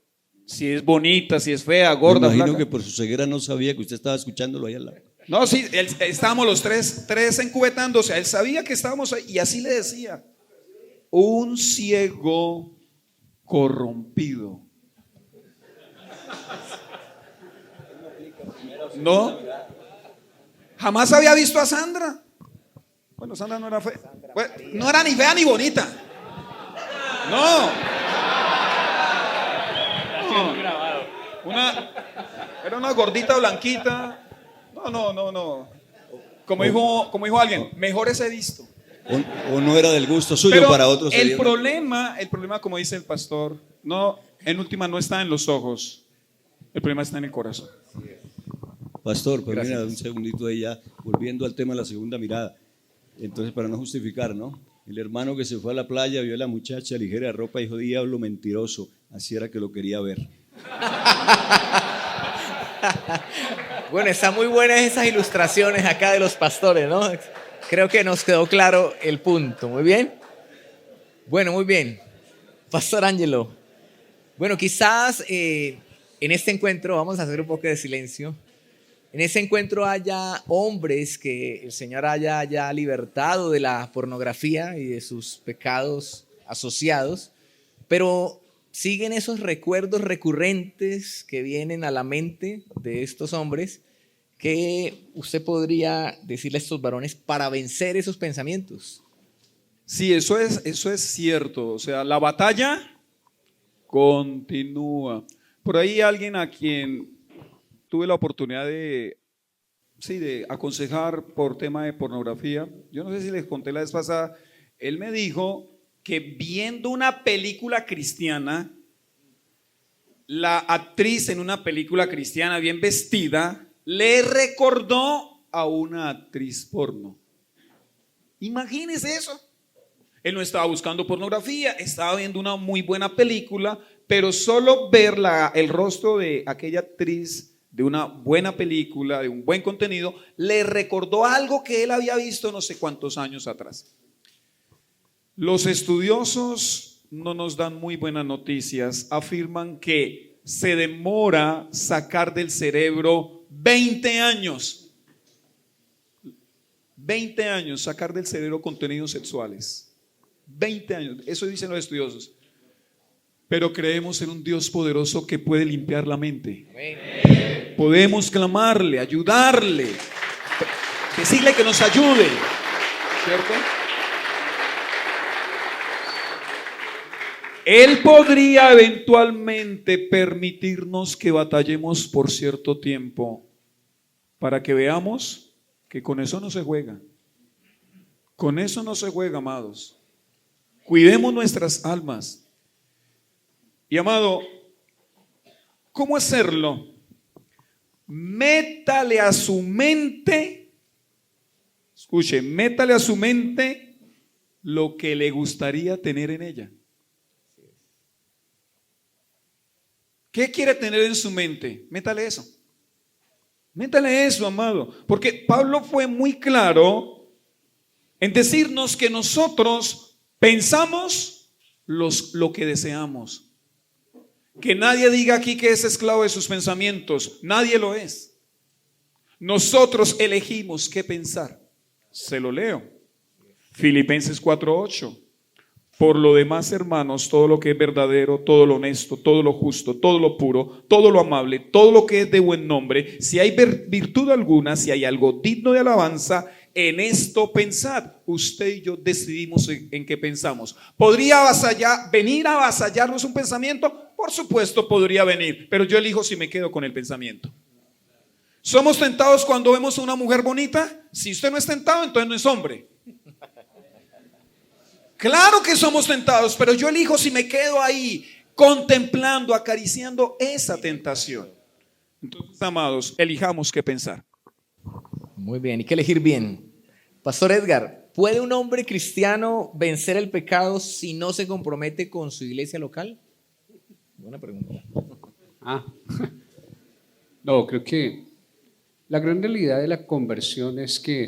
si es bonita, si es fea, gorda, Me imagino flaca. que por su ceguera no sabía que usted estaba escuchándolo ahí al lado. No, sí, estábamos los tres encubetándose, él sabía que estábamos ahí y así le decía: un ciego corrompido. No, jamás había visto a Sandra. Bueno, Sandra no era fea, bueno, no era ni fea ni bonita. No. Era una gordita blanquita. No. Como dijo alguien, mejores he visto. O no era del gusto suyo, Pero para otros. el problema, como dice el pastor, en última no está en los ojos, el problema está en el corazón. Pastor, pues Gracias. mira, un segundito ahí ya, volviendo al tema de la segunda mirada. Entonces, para no justificar, ¿no? El hermano que se fue a la playa vio a la muchacha ligera de ropa y dijo: diablo mentiroso, así era que lo quería ver. Bueno, están muy buenas esas ilustraciones acá de los pastores, ¿no? Creo que nos quedó claro el punto. Muy bien. Bueno, muy bien. Pastor Ángelo. Bueno, quizás en este encuentro, vamos a hacer un poco de silencio. En ese encuentro haya hombres que el Señor haya libertado de la pornografía y de sus pecados asociados, pero siguen esos recuerdos recurrentes que vienen a la mente de estos hombres. ¿Qué usted podría decirle a estos varones para vencer esos pensamientos? Sí, eso es cierto. O sea, la batalla continúa. Por ahí alguien a quien tuve la oportunidad de aconsejar por tema de pornografía, yo no sé si les conté la vez pasada, él me dijo que viendo una película cristiana, la actriz en una película cristiana bien vestida le recordó a una actriz porno. Imagínese eso. Él no estaba buscando pornografía, estaba viendo una muy buena película, pero solo ver el rostro de aquella actriz de una buena película, de un buen contenido, le recordó algo que él había visto no sé cuántos años atrás. Los estudiosos no nos dan muy buenas noticias, afirman que se demora sacar del cerebro 20 años. 20 años sacar del cerebro contenidos sexuales. 20 años, eso dicen los estudiosos. Pero creemos en un Dios poderoso que puede limpiar la mente. Amén. Podemos clamarle, ayudarle, decirle que nos ayude, ¿cierto? Él podría eventualmente permitirnos que batallemos por cierto tiempo para que veamos que con eso no se juega. Con eso no se juega, amados. Cuidemos nuestras almas. Y amado, ¿cómo hacerlo? Métale a su mente, escuche, métale a su mente lo que le gustaría tener en ella. ¿Qué quiere tener en su mente? Métale eso. Métale eso, amado. Porque Pablo fue muy claro en decirnos que nosotros pensamos lo que deseamos. Que nadie diga aquí que es esclavo de sus pensamientos. Nadie lo es. Nosotros elegimos qué pensar. Se lo leo. Filipenses 4:8. Por lo demás, hermanos, todo lo que es verdadero, todo lo honesto, todo lo justo, todo lo puro, todo lo amable, todo lo que es de buen nombre, si hay virtud alguna, si hay algo digno de alabanza, en esto pensad. Usted y yo decidimos en qué pensamos. ¿Podría venir a avasallarnos un pensamiento? Por supuesto podría venir, pero yo elijo si me quedo con el pensamiento. ¿Somos tentados cuando vemos a una mujer bonita? Si usted no es tentado, entonces no es hombre. Claro que somos tentados, pero yo elijo si me quedo ahí contemplando, acariciando esa tentación. Entonces, amados, elijamos qué pensar. Muy bien, hay que elegir bien. Pastor Edgar, ¿puede un hombre cristiano vencer el pecado si no se compromete con su iglesia local? Buena pregunta. No, creo que la gran realidad de la conversión es que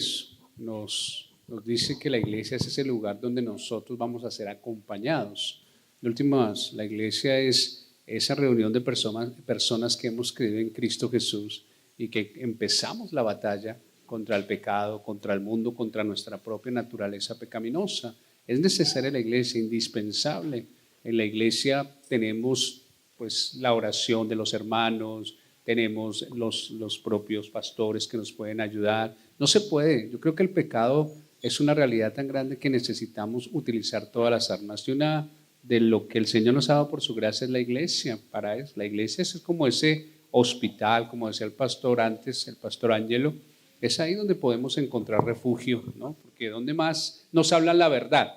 nos dice que la iglesia es ese lugar donde nosotros vamos a ser acompañados. En últimas, la iglesia es esa reunión de personas que hemos creído en Cristo Jesús y que empezamos la batalla contra el pecado, contra el mundo, contra nuestra propia naturaleza pecaminosa. Es necesaria la iglesia, indispensable. En la iglesia tenemos pues la oración de los hermanos, tenemos los propios pastores que nos pueden ayudar. No se puede, yo creo que el pecado es una realidad tan grande que necesitamos utilizar todas las armas. Y una de lo que el Señor nos ha dado por su gracia es la iglesia. Para eso, la iglesia es como ese hospital, como decía el pastor antes, el pastor Ángelo, es ahí donde podemos encontrar refugio, ¿no? Porque donde más nos hablan la verdad,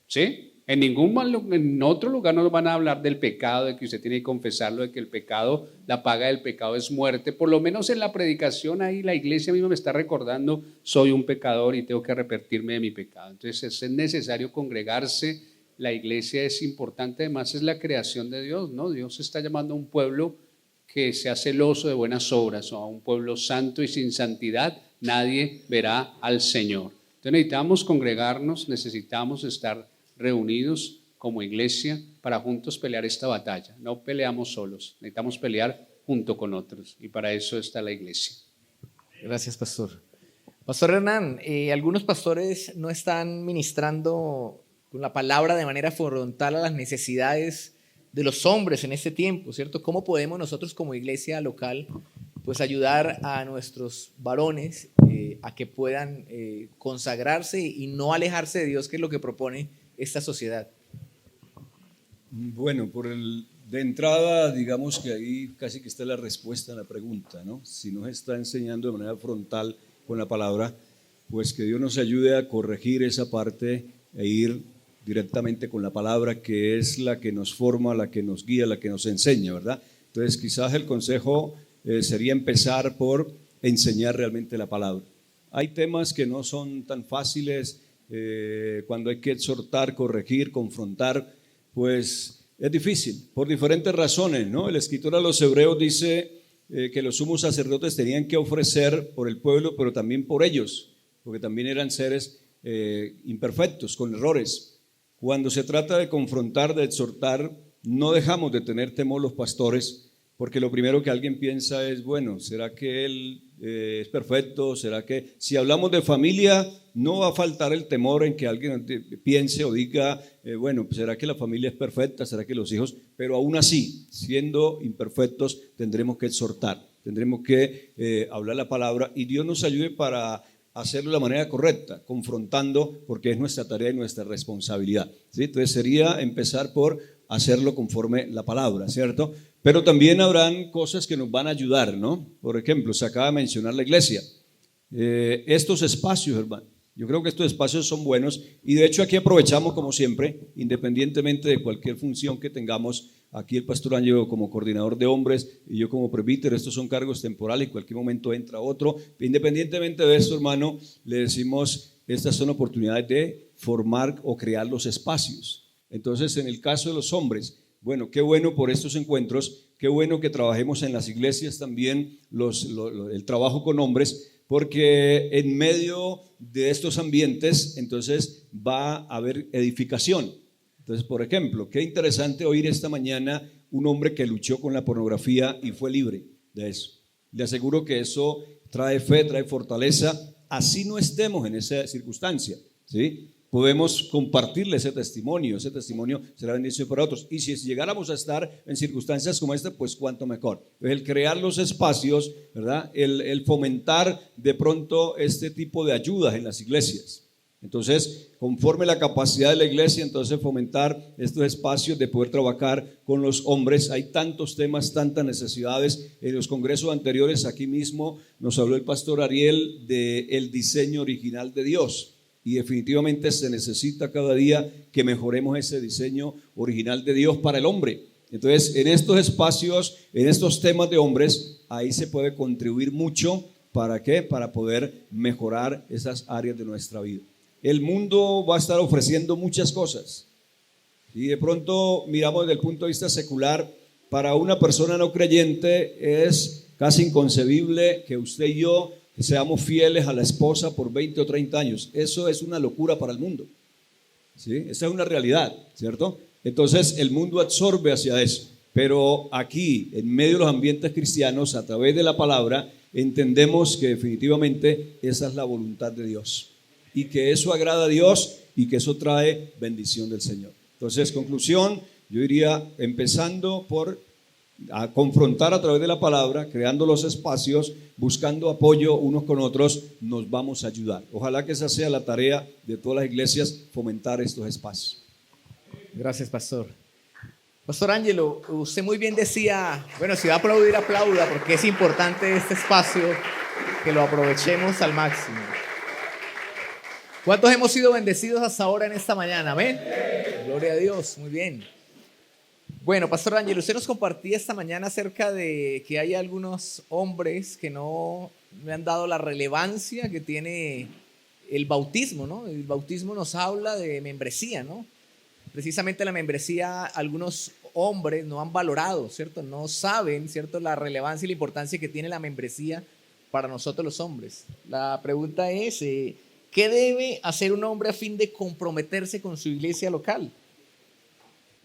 ¿sí? En otro lugar no nos van a hablar del pecado, de que usted tiene que confesarlo, de que el pecado, la paga del pecado es muerte. Por lo menos en la predicación ahí la iglesia misma me está recordando, soy un pecador y tengo que arrepentirme de mi pecado. Entonces es necesario congregarse, la iglesia es importante, además es la creación de Dios, ¿no? Dios está llamando a un pueblo que sea celoso de buenas obras, o a un pueblo santo, y sin santidad nadie verá al Señor. Entonces necesitamos congregarnos, necesitamos estar reunidos como iglesia para juntos pelear esta batalla. No peleamos solos, necesitamos pelear junto con otros, y para eso está la iglesia. Gracias, pastor. Pastor Hernán, algunos pastores no están ministrando con la palabra de manera frontal a las necesidades de los hombres en este tiempo, ¿cierto? ¿Cómo podemos nosotros como iglesia local pues ayudar a nuestros varones a que puedan consagrarse y no alejarse de Dios, que es lo que propone esta sociedad? Bueno, de entrada, digamos que ahí casi que está la respuesta a la pregunta, ¿no? Si nos está enseñando de manera frontal con la palabra, pues que Dios nos ayude a corregir esa parte e ir directamente con la palabra, que es la que nos forma, la que nos guía, la que nos enseña, ¿verdad? Entonces quizás el consejo sería empezar por enseñar realmente la palabra. Hay temas que no son tan fáciles, cuando hay que exhortar, corregir, confrontar, pues es difícil, por diferentes razones, ¿no? El escritor a los Hebreos dice que los sumos sacerdotes tenían que ofrecer por el pueblo, pero también por ellos, porque también eran seres imperfectos, con errores. Cuando se trata de confrontar, de exhortar, no dejamos de tener temor los pastores, porque lo primero que alguien piensa es, bueno, ¿será que él es perfecto? ¿Será que si hablamos de familia no va a faltar el temor en que alguien piense o diga, bueno, ¿será que la familia es perfecta? ¿Será que los hijos? Pero aún así, siendo imperfectos, tendremos que exhortar, tendremos que hablar la palabra, y Dios nos ayude para hacerlo de la manera correcta, confrontando, porque es nuestra tarea y nuestra responsabilidad, ¿sí? Entonces sería empezar por hacerlo conforme la palabra, ¿cierto? Pero también habrán cosas que nos van a ayudar, ¿no? Por ejemplo, se acaba de mencionar la iglesia. Estos espacios, hermano, Yo creo que estos espacios son buenos y de hecho aquí aprovechamos como siempre, independientemente de cualquier función que tengamos, aquí el pastor Ángelo como coordinador de hombres y yo como presbítero, estos son cargos temporales, en cualquier momento entra otro. Independientemente de esto, hermano, le decimos, estas son oportunidades de formar o crear los espacios. Entonces, en el caso de los hombres, bueno, qué bueno por estos encuentros, qué bueno que trabajemos en las iglesias también el trabajo con hombres, porque en medio de estos ambientes, entonces va a haber edificación. Entonces, por ejemplo, qué interesante oír esta mañana un hombre que luchó con la pornografía y fue libre de eso. Le aseguro que eso trae fe, trae fortaleza, así no estemos en esa circunstancia, ¿sí? Podemos compartirle ese testimonio será bendición para otros. Y si llegáramos a estar en circunstancias como esta, pues cuánto mejor. El crear los espacios, ¿verdad? El fomentar de pronto este tipo de ayudas en las iglesias. Entonces, conforme la capacidad de la iglesia, entonces fomentar estos espacios de poder trabajar con los hombres. Hay tantos temas, tantas necesidades. En los congresos anteriores, aquí mismo, nos habló el pastor Ariel del diseño original de Dios. Y definitivamente se necesita cada día que mejoremos ese diseño original de Dios para el hombre. Entonces, en estos espacios, en estos temas de hombres, ahí se puede contribuir mucho. ¿Para qué? Para poder mejorar esas áreas de nuestra vida. El mundo va a estar ofreciendo muchas cosas. Y de pronto miramos desde el punto de vista secular, para una persona no creyente es casi inconcebible que usted y yo seamos fieles a la esposa por 20 o 30 años. Eso es una locura para el mundo, ¿sí? Esa es una realidad, ¿cierto? Entonces el mundo absorbe hacia eso, pero aquí, en medio de los ambientes cristianos, a través de la palabra, entendemos que definitivamente esa es la voluntad de Dios y que eso agrada a Dios y que eso trae bendición del Señor. Entonces, conclusión, yo iría empezando por a confrontar a través de la palabra, creando los espacios, buscando apoyo unos con otros, nos vamos a ayudar. Ojalá que esa sea la tarea de todas las iglesias, fomentar estos espacios. Gracias, pastor. Pastor Ángelo, usted muy bien decía, bueno, si va a aplaudir, aplauda, porque es importante este espacio, que lo aprovechemos al máximo. ¿Cuántos hemos sido bendecidos hasta ahora en esta mañana? Amén. Gloria a Dios, muy bien. Bueno, pastor Ángelo, usted nos compartía esta mañana acerca de que hay algunos hombres que no le han dado la relevancia que tiene el bautismo, ¿no? El bautismo nos habla de membresía, ¿no? Precisamente la membresía, algunos hombres no han valorado, ¿cierto? No saben, ¿cierto?, la relevancia y la importancia que tiene la membresía para nosotros los hombres. La pregunta es, ¿qué debe hacer un hombre a fin de comprometerse con su iglesia local?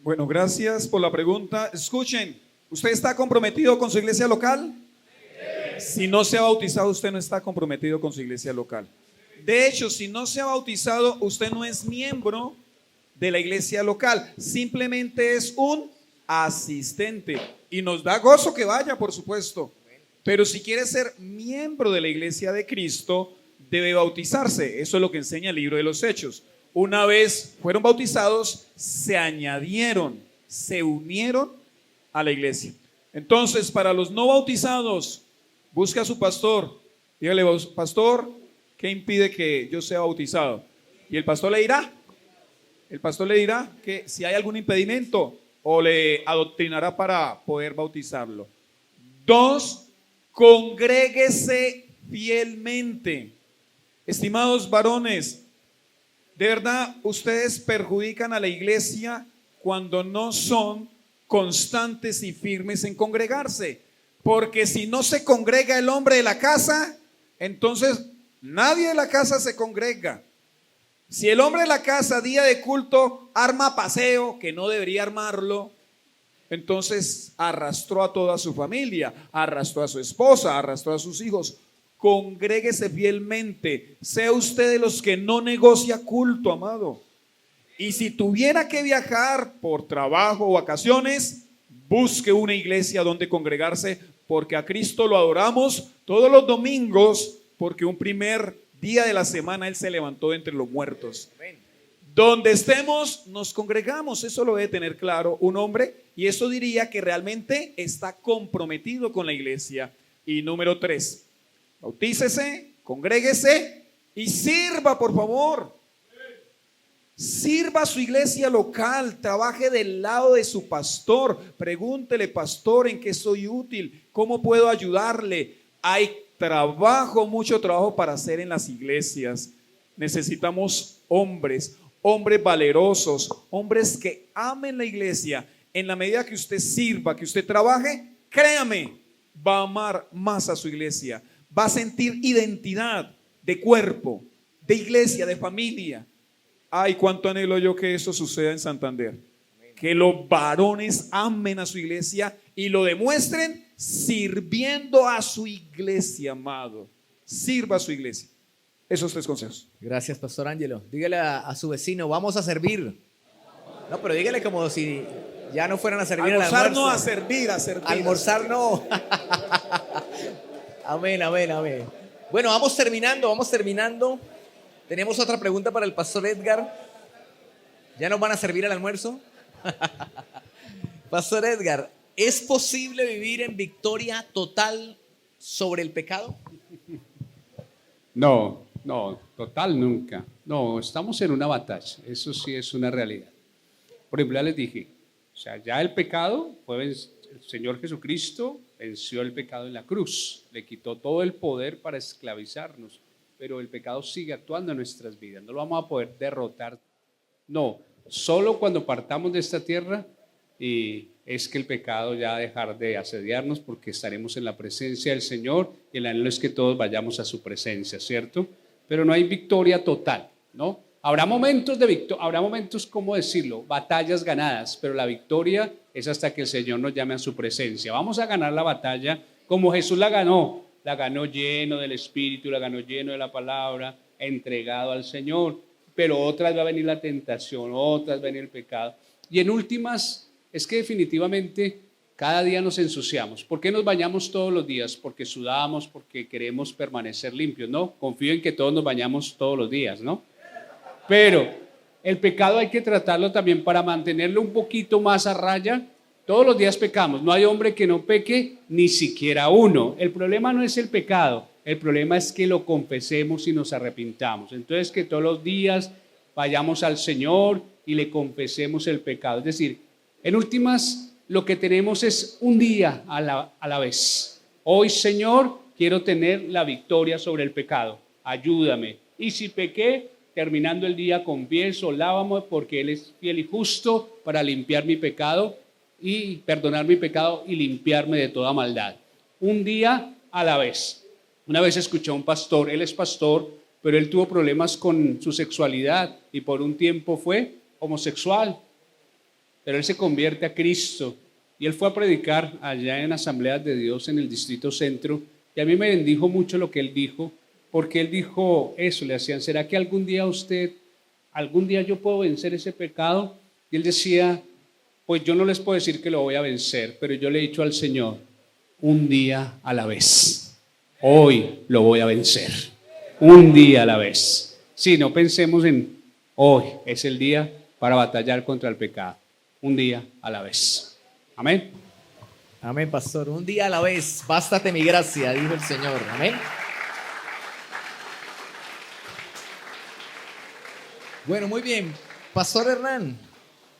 Bueno, gracias por la pregunta. Escuchen, ¿usted está comprometido con su iglesia local? Si no se ha bautizado, usted no está comprometido con su iglesia local. De hecho, si no se ha bautizado, usted no es miembro de la iglesia local. Simplemente es un asistente. Y nos da gozo que vaya, por supuesto. Pero si quiere ser miembro de la iglesia de Cristo, debe bautizarse. Eso es lo que enseña el libro de los Hechos. Una vez fueron bautizados, se añadieron, se unieron a la iglesia. Entonces, para los no bautizados, busque a su pastor. Dígale, pastor, ¿qué impide que yo sea bautizado? Y el pastor le dirá que si hay algún impedimento o le adoctrinará para poder bautizarlo. 2, congréguese fielmente. Estimados varones, de verdad, ustedes perjudican a la iglesia cuando no son constantes y firmes en congregarse. Porque si no se congrega el hombre de la casa, entonces nadie de la casa se congrega. Si el hombre de la casa, día de culto, arma paseo, que no debería armarlo, entonces arrastró a toda su familia, arrastró a su esposa, arrastró a sus hijos. Congréguese fielmente, sea usted de los que no negocia culto, amado. Y si tuviera que viajar por trabajo o vacaciones, busque una iglesia donde congregarse, porque a Cristo lo adoramos todos los domingos, porque un primer día de la semana Él se levantó de entre los muertos. Donde estemos, nos congregamos. Eso lo debe tener claro un hombre, y eso diría que realmente está comprometido con la iglesia. Y número 3, bautícese, congréguese Y sirva, por favor. Sirva a su iglesia local, trabaje del lado de su pastor. Pregúntele, pastor, ¿en qué soy útil? ¿Cómo puedo ayudarle? Hay trabajo, mucho trabajo para hacer en las iglesias. Necesitamos hombres valerosos, hombres que amen la iglesia. En la medida que usted sirva, que usted trabaje, créame, va a amar más a su iglesia. Va a sentir identidad de cuerpo, de iglesia, de familia. Ay, cuánto anhelo yo que eso suceda en Santander. Que los varones amen a su iglesia y lo demuestren sirviendo a su iglesia, amado. Sirva a su iglesia. Esos 3 consejos. Gracias, Pastor Ángelo. Dígale a su vecino, vamos a servir. No, pero dígale como si ya no fueran a servir al Almorzar almuerzo. no, a servir, a servir. Almorzar no. Amén, amén, amén. Bueno, vamos terminando. Tenemos otra pregunta para el Pastor Edgar. ¿Ya nos van a servir el almuerzo? Pastor Edgar, ¿es posible vivir en victoria total sobre el pecado? No, total nunca. No, estamos en una batalla, eso sí es una realidad. Por ejemplo, ya les dije, o sea, ya el pecado, el Señor Jesucristo venció el pecado en la cruz, le quitó todo el poder para esclavizarnos, pero el pecado sigue actuando en nuestras vidas, no lo vamos a poder derrotar. No, solo cuando partamos de esta tierra y es que el pecado ya va a dejar de asediarnos porque estaremos en la presencia del Señor y el anhelo es que todos vayamos a su presencia, ¿cierto? Pero no hay victoria total, ¿no? Habrá momentos de victoria, habrá momentos, ¿cómo decirlo? Batallas ganadas, pero la victoria es hasta que el Señor nos llame a su presencia. Vamos a ganar la batalla como Jesús la ganó lleno del Espíritu, la ganó lleno de la palabra, entregado al Señor, pero otras va a venir la tentación, otras va a venir el pecado. Y en últimas, es que definitivamente cada día nos ensuciamos. ¿Por qué nos bañamos todos los días? Porque sudamos, porque queremos permanecer limpios, ¿no? Confío en que todos nos bañamos todos los días, ¿no? Pero el pecado hay que tratarlo también para mantenerlo un poquito más a raya. Todos los días pecamos, no hay hombre que no peque, ni siquiera uno. El problema no es el pecado, el problema es que lo confesemos y nos arrepintamos. Entonces que todos los días vayamos al Señor y le confesemos el pecado. Es decir, en últimas, lo que tenemos es un día a la vez. Hoy, Señor, quiero tener la victoria sobre el pecado. Ayúdame. Y si pequé, terminando el día, confieso, lávame, porque Él es fiel y justo para limpiar mi pecado y perdonar mi pecado y limpiarme de toda maldad. Un día a la vez. Una vez escuché a un pastor, él es pastor, pero él tuvo problemas con su sexualidad y por un tiempo fue homosexual. Pero él se convierte a Cristo y él fue a predicar allá en Asambleas de Dios en el Distrito Centro y a mí me bendijo mucho lo que él dijo, porque él dijo eso, le hacían, ¿será que algún día yo puedo vencer ese pecado? Y él decía, pues yo no les puedo decir que lo voy a vencer, pero yo le he dicho al Señor, un día a la vez, hoy lo voy a vencer, un día a la vez. Sí, no pensemos en hoy es el día para batallar contra el pecado, un día a la vez. Amén. Amén, pastor. Un día a la vez, bástate mi gracia, dijo el Señor. Amén. Bueno, muy bien. Pastor Hernán,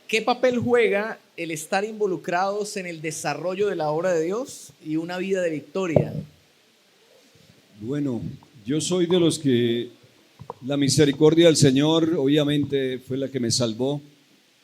¿qué papel juega el estar involucrados en el desarrollo de la obra de Dios y una vida de victoria? Bueno, yo soy de los que la misericordia del Señor obviamente fue la que me salvó,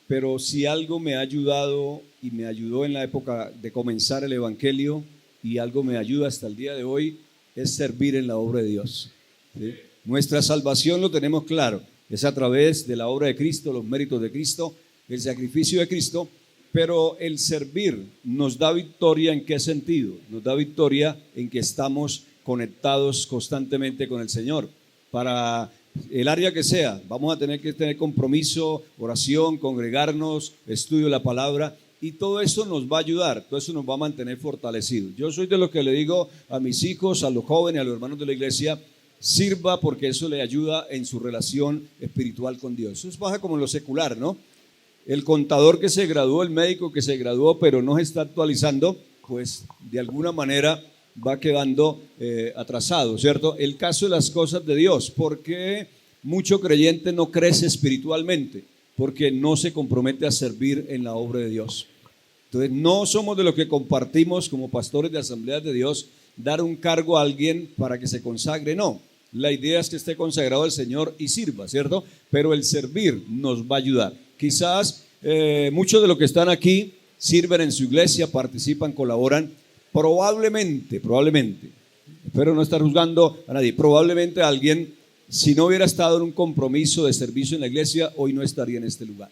pero si algo me ha ayudado y me ayudó en la época de comenzar el Evangelio y algo me ayuda hasta el día de hoy, es servir en la obra de Dios. ¿Sí? Nuestra salvación lo tenemos claro, es a través de la obra de Cristo, los méritos de Cristo, el sacrificio de Cristo, pero el servir nos da victoria. ¿En qué sentido? Nos da victoria en que estamos conectados constantemente con el Señor. Para el área que sea, vamos a tener que tener compromiso, oración, congregarnos, estudio de la palabra, y todo eso nos va a ayudar, todo eso nos va a mantener fortalecidos. Yo soy de los que le digo a mis hijos, a los jóvenes, a los hermanos de la iglesia, sirva porque eso le ayuda en su relación espiritual con Dios. Eso pasa como en lo secular, ¿no? El contador que se graduó, el médico que se graduó, pero no se está actualizando, pues de alguna manera va quedando atrasado, ¿cierto? El caso de las cosas de Dios, porque mucho creyente no crece espiritualmente, porque no se compromete a servir en la obra de Dios. Entonces, no somos de los que compartimos como pastores de asambleas de Dios, dar un cargo a alguien para que se consagre, no. La idea es que esté consagrado al Señor y sirva, ¿cierto? Pero el servir nos va a ayudar. Quizás muchos de los que están aquí sirven en su iglesia, participan, colaboran. Probablemente, espero no estar juzgando a nadie, probablemente alguien, si no hubiera estado en un compromiso de servicio en la iglesia, hoy no estaría en este lugar.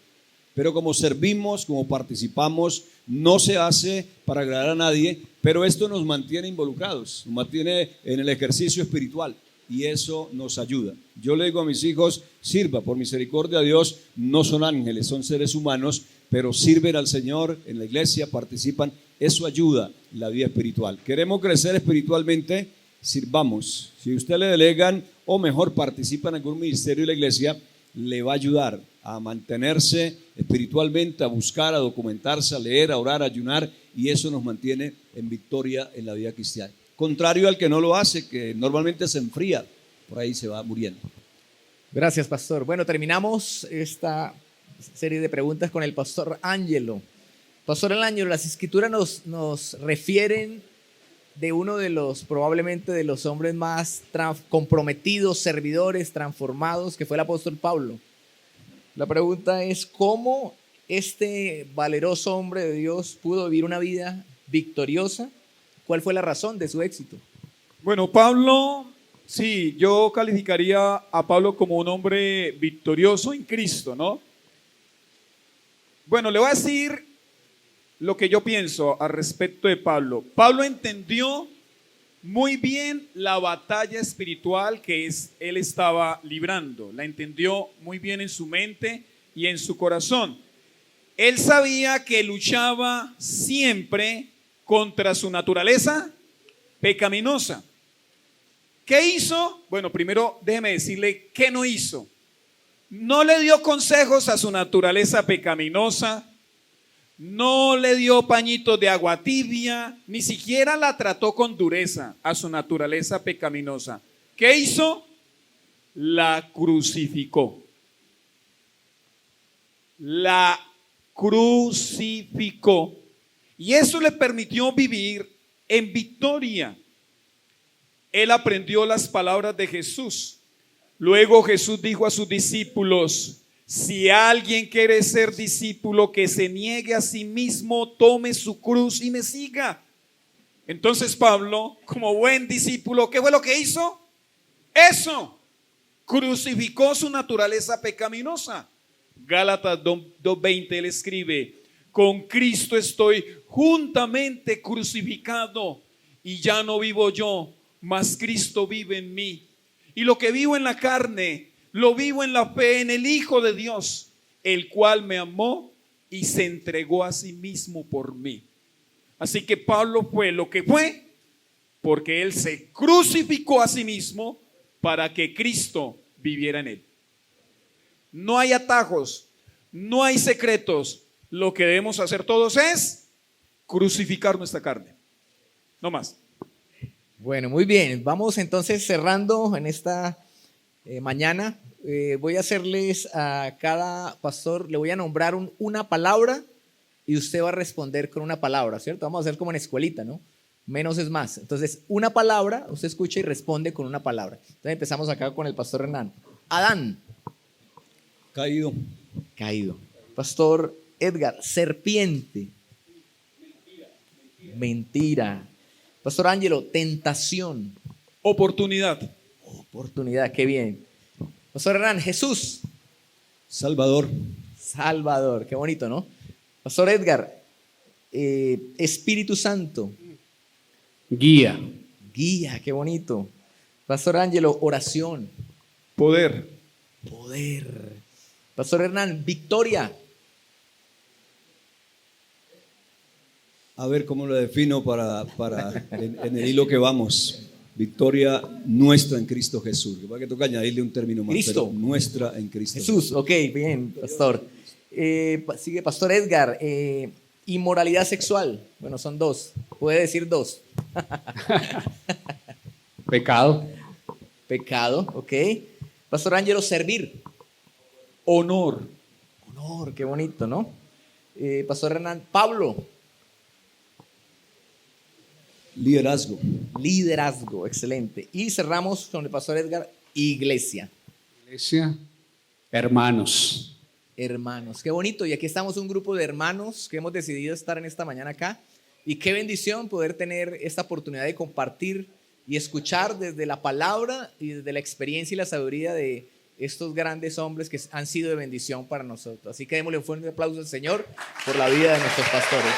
Pero como servimos, como participamos, no se hace para agradar a nadie, pero esto nos mantiene involucrados, nos mantiene en el ejercicio espiritual y eso nos ayuda. Yo le digo a mis hijos, sirva, por misericordia de Dios, no son ángeles, son seres humanos, pero sirven al Señor en la iglesia, participan, eso ayuda en la vida espiritual. Queremos crecer espiritualmente, sirvamos. Si usted le delegan o mejor participa en algún ministerio de la iglesia, le va a ayudar a mantenerse espiritualmente, a buscar, a documentarse, a leer, a orar, a ayunar, y eso nos mantiene en victoria en la vida cristiana. Contrario al que no lo hace, que normalmente se enfría, por ahí se va muriendo. Gracias, pastor. Bueno, terminamos esta serie de preguntas con el pastor Ángelo. Pastor Ángelo, las escrituras nos refieren de uno de los, probablemente de los hombres más comprometidos, servidores, transformados, que fue el apóstol Pablo. La pregunta es, ¿cómo este valeroso hombre de Dios pudo vivir una vida victoriosa? ¿Cuál fue la razón de su éxito? Bueno, Pablo, sí, yo calificaría a Pablo como un hombre victorioso en Cristo, ¿no? Bueno, le voy a decir lo que yo pienso al respecto de Pablo. Pablo entendió muy bien la batalla espiritual que él estaba librando. La entendió muy bien en su mente y en su corazón. Él sabía que luchaba siempre contra su naturaleza pecaminosa. ¿Qué hizo? Bueno, primero déjeme decirle qué no hizo. No le dio consejos a su naturaleza pecaminosa, no le dio pañitos de agua tibia, ni siquiera la trató con dureza a su naturaleza pecaminosa. ¿Qué hizo? La crucificó. La crucificó. Y eso le permitió vivir en victoria. Él aprendió las palabras de Jesús. Luego Jesús dijo a sus discípulos: si alguien quiere ser discípulo, que se niegue a sí mismo, tome su cruz y me siga. Entonces Pablo, como buen discípulo, ¿qué fue lo que hizo? Eso, crucificó su naturaleza pecaminosa. Gálatas 2:20 él escribe: con Cristo estoy juntamente crucificado y ya no vivo yo, mas Cristo vive en mí. Y lo que vivo en la carne, lo vivo en la fe en el Hijo de Dios, el cual me amó y se entregó a sí mismo por mí. Así que Pablo fue lo que fue porque él se crucificó a sí mismo para que Cristo viviera en él. No hay atajos, no hay secretos. Lo que debemos hacer todos es crucificar nuestra carne. No más. Bueno, muy bien. Vamos entonces cerrando en esta mañana. Voy a hacerles a cada pastor, le voy a nombrar una palabra y usted va a responder con una palabra, ¿cierto? Vamos a hacer como en escuelita, ¿no? Menos es más. Entonces, una palabra, usted escucha y responde con una palabra. Entonces empezamos acá con el pastor Hernán. Adán. Caído. Caído. Pastor Edgar. Serpiente. Mentira. Pastor Ángelo. Tentación. Oportunidad. Oportunidad, qué bien. Pastor Hernán. Jesús. Salvador. Salvador, qué bonito, ¿no? Pastor Edgar. Espíritu Santo. Guía. Guía, qué bonito. Pastor Ángelo. Oración. Poder. Poder. Pastor Hernán. Victoria. A ver cómo lo defino en el hilo que vamos. Victoria nuestra en Cristo Jesús. Que toca añadirle un término más. Cristo. Pero nuestra en Cristo Jesús, ok, bien, pastor. Sigue Pastor Edgar. Inmoralidad sexual. Bueno, son dos. Puede decir dos. Pecado. Pecado, ok. Pastor Ángelo, servir. Honor. Honor, qué bonito, ¿no? Pastor Hernán, Pablo. Liderazgo. Liderazgo, excelente. Y cerramos con el pastor Edgar, iglesia. Iglesia. Hermanos. Hermanos, qué bonito. Y aquí estamos un grupo de hermanos que hemos decidido estar en esta mañana acá. Y qué bendición poder tener esta oportunidad de compartir y escuchar desde la palabra y desde la experiencia y la sabiduría de estos grandes hombres que han sido de bendición para nosotros. Así que démosle un fuerte aplauso al Señor por la vida de nuestros pastores.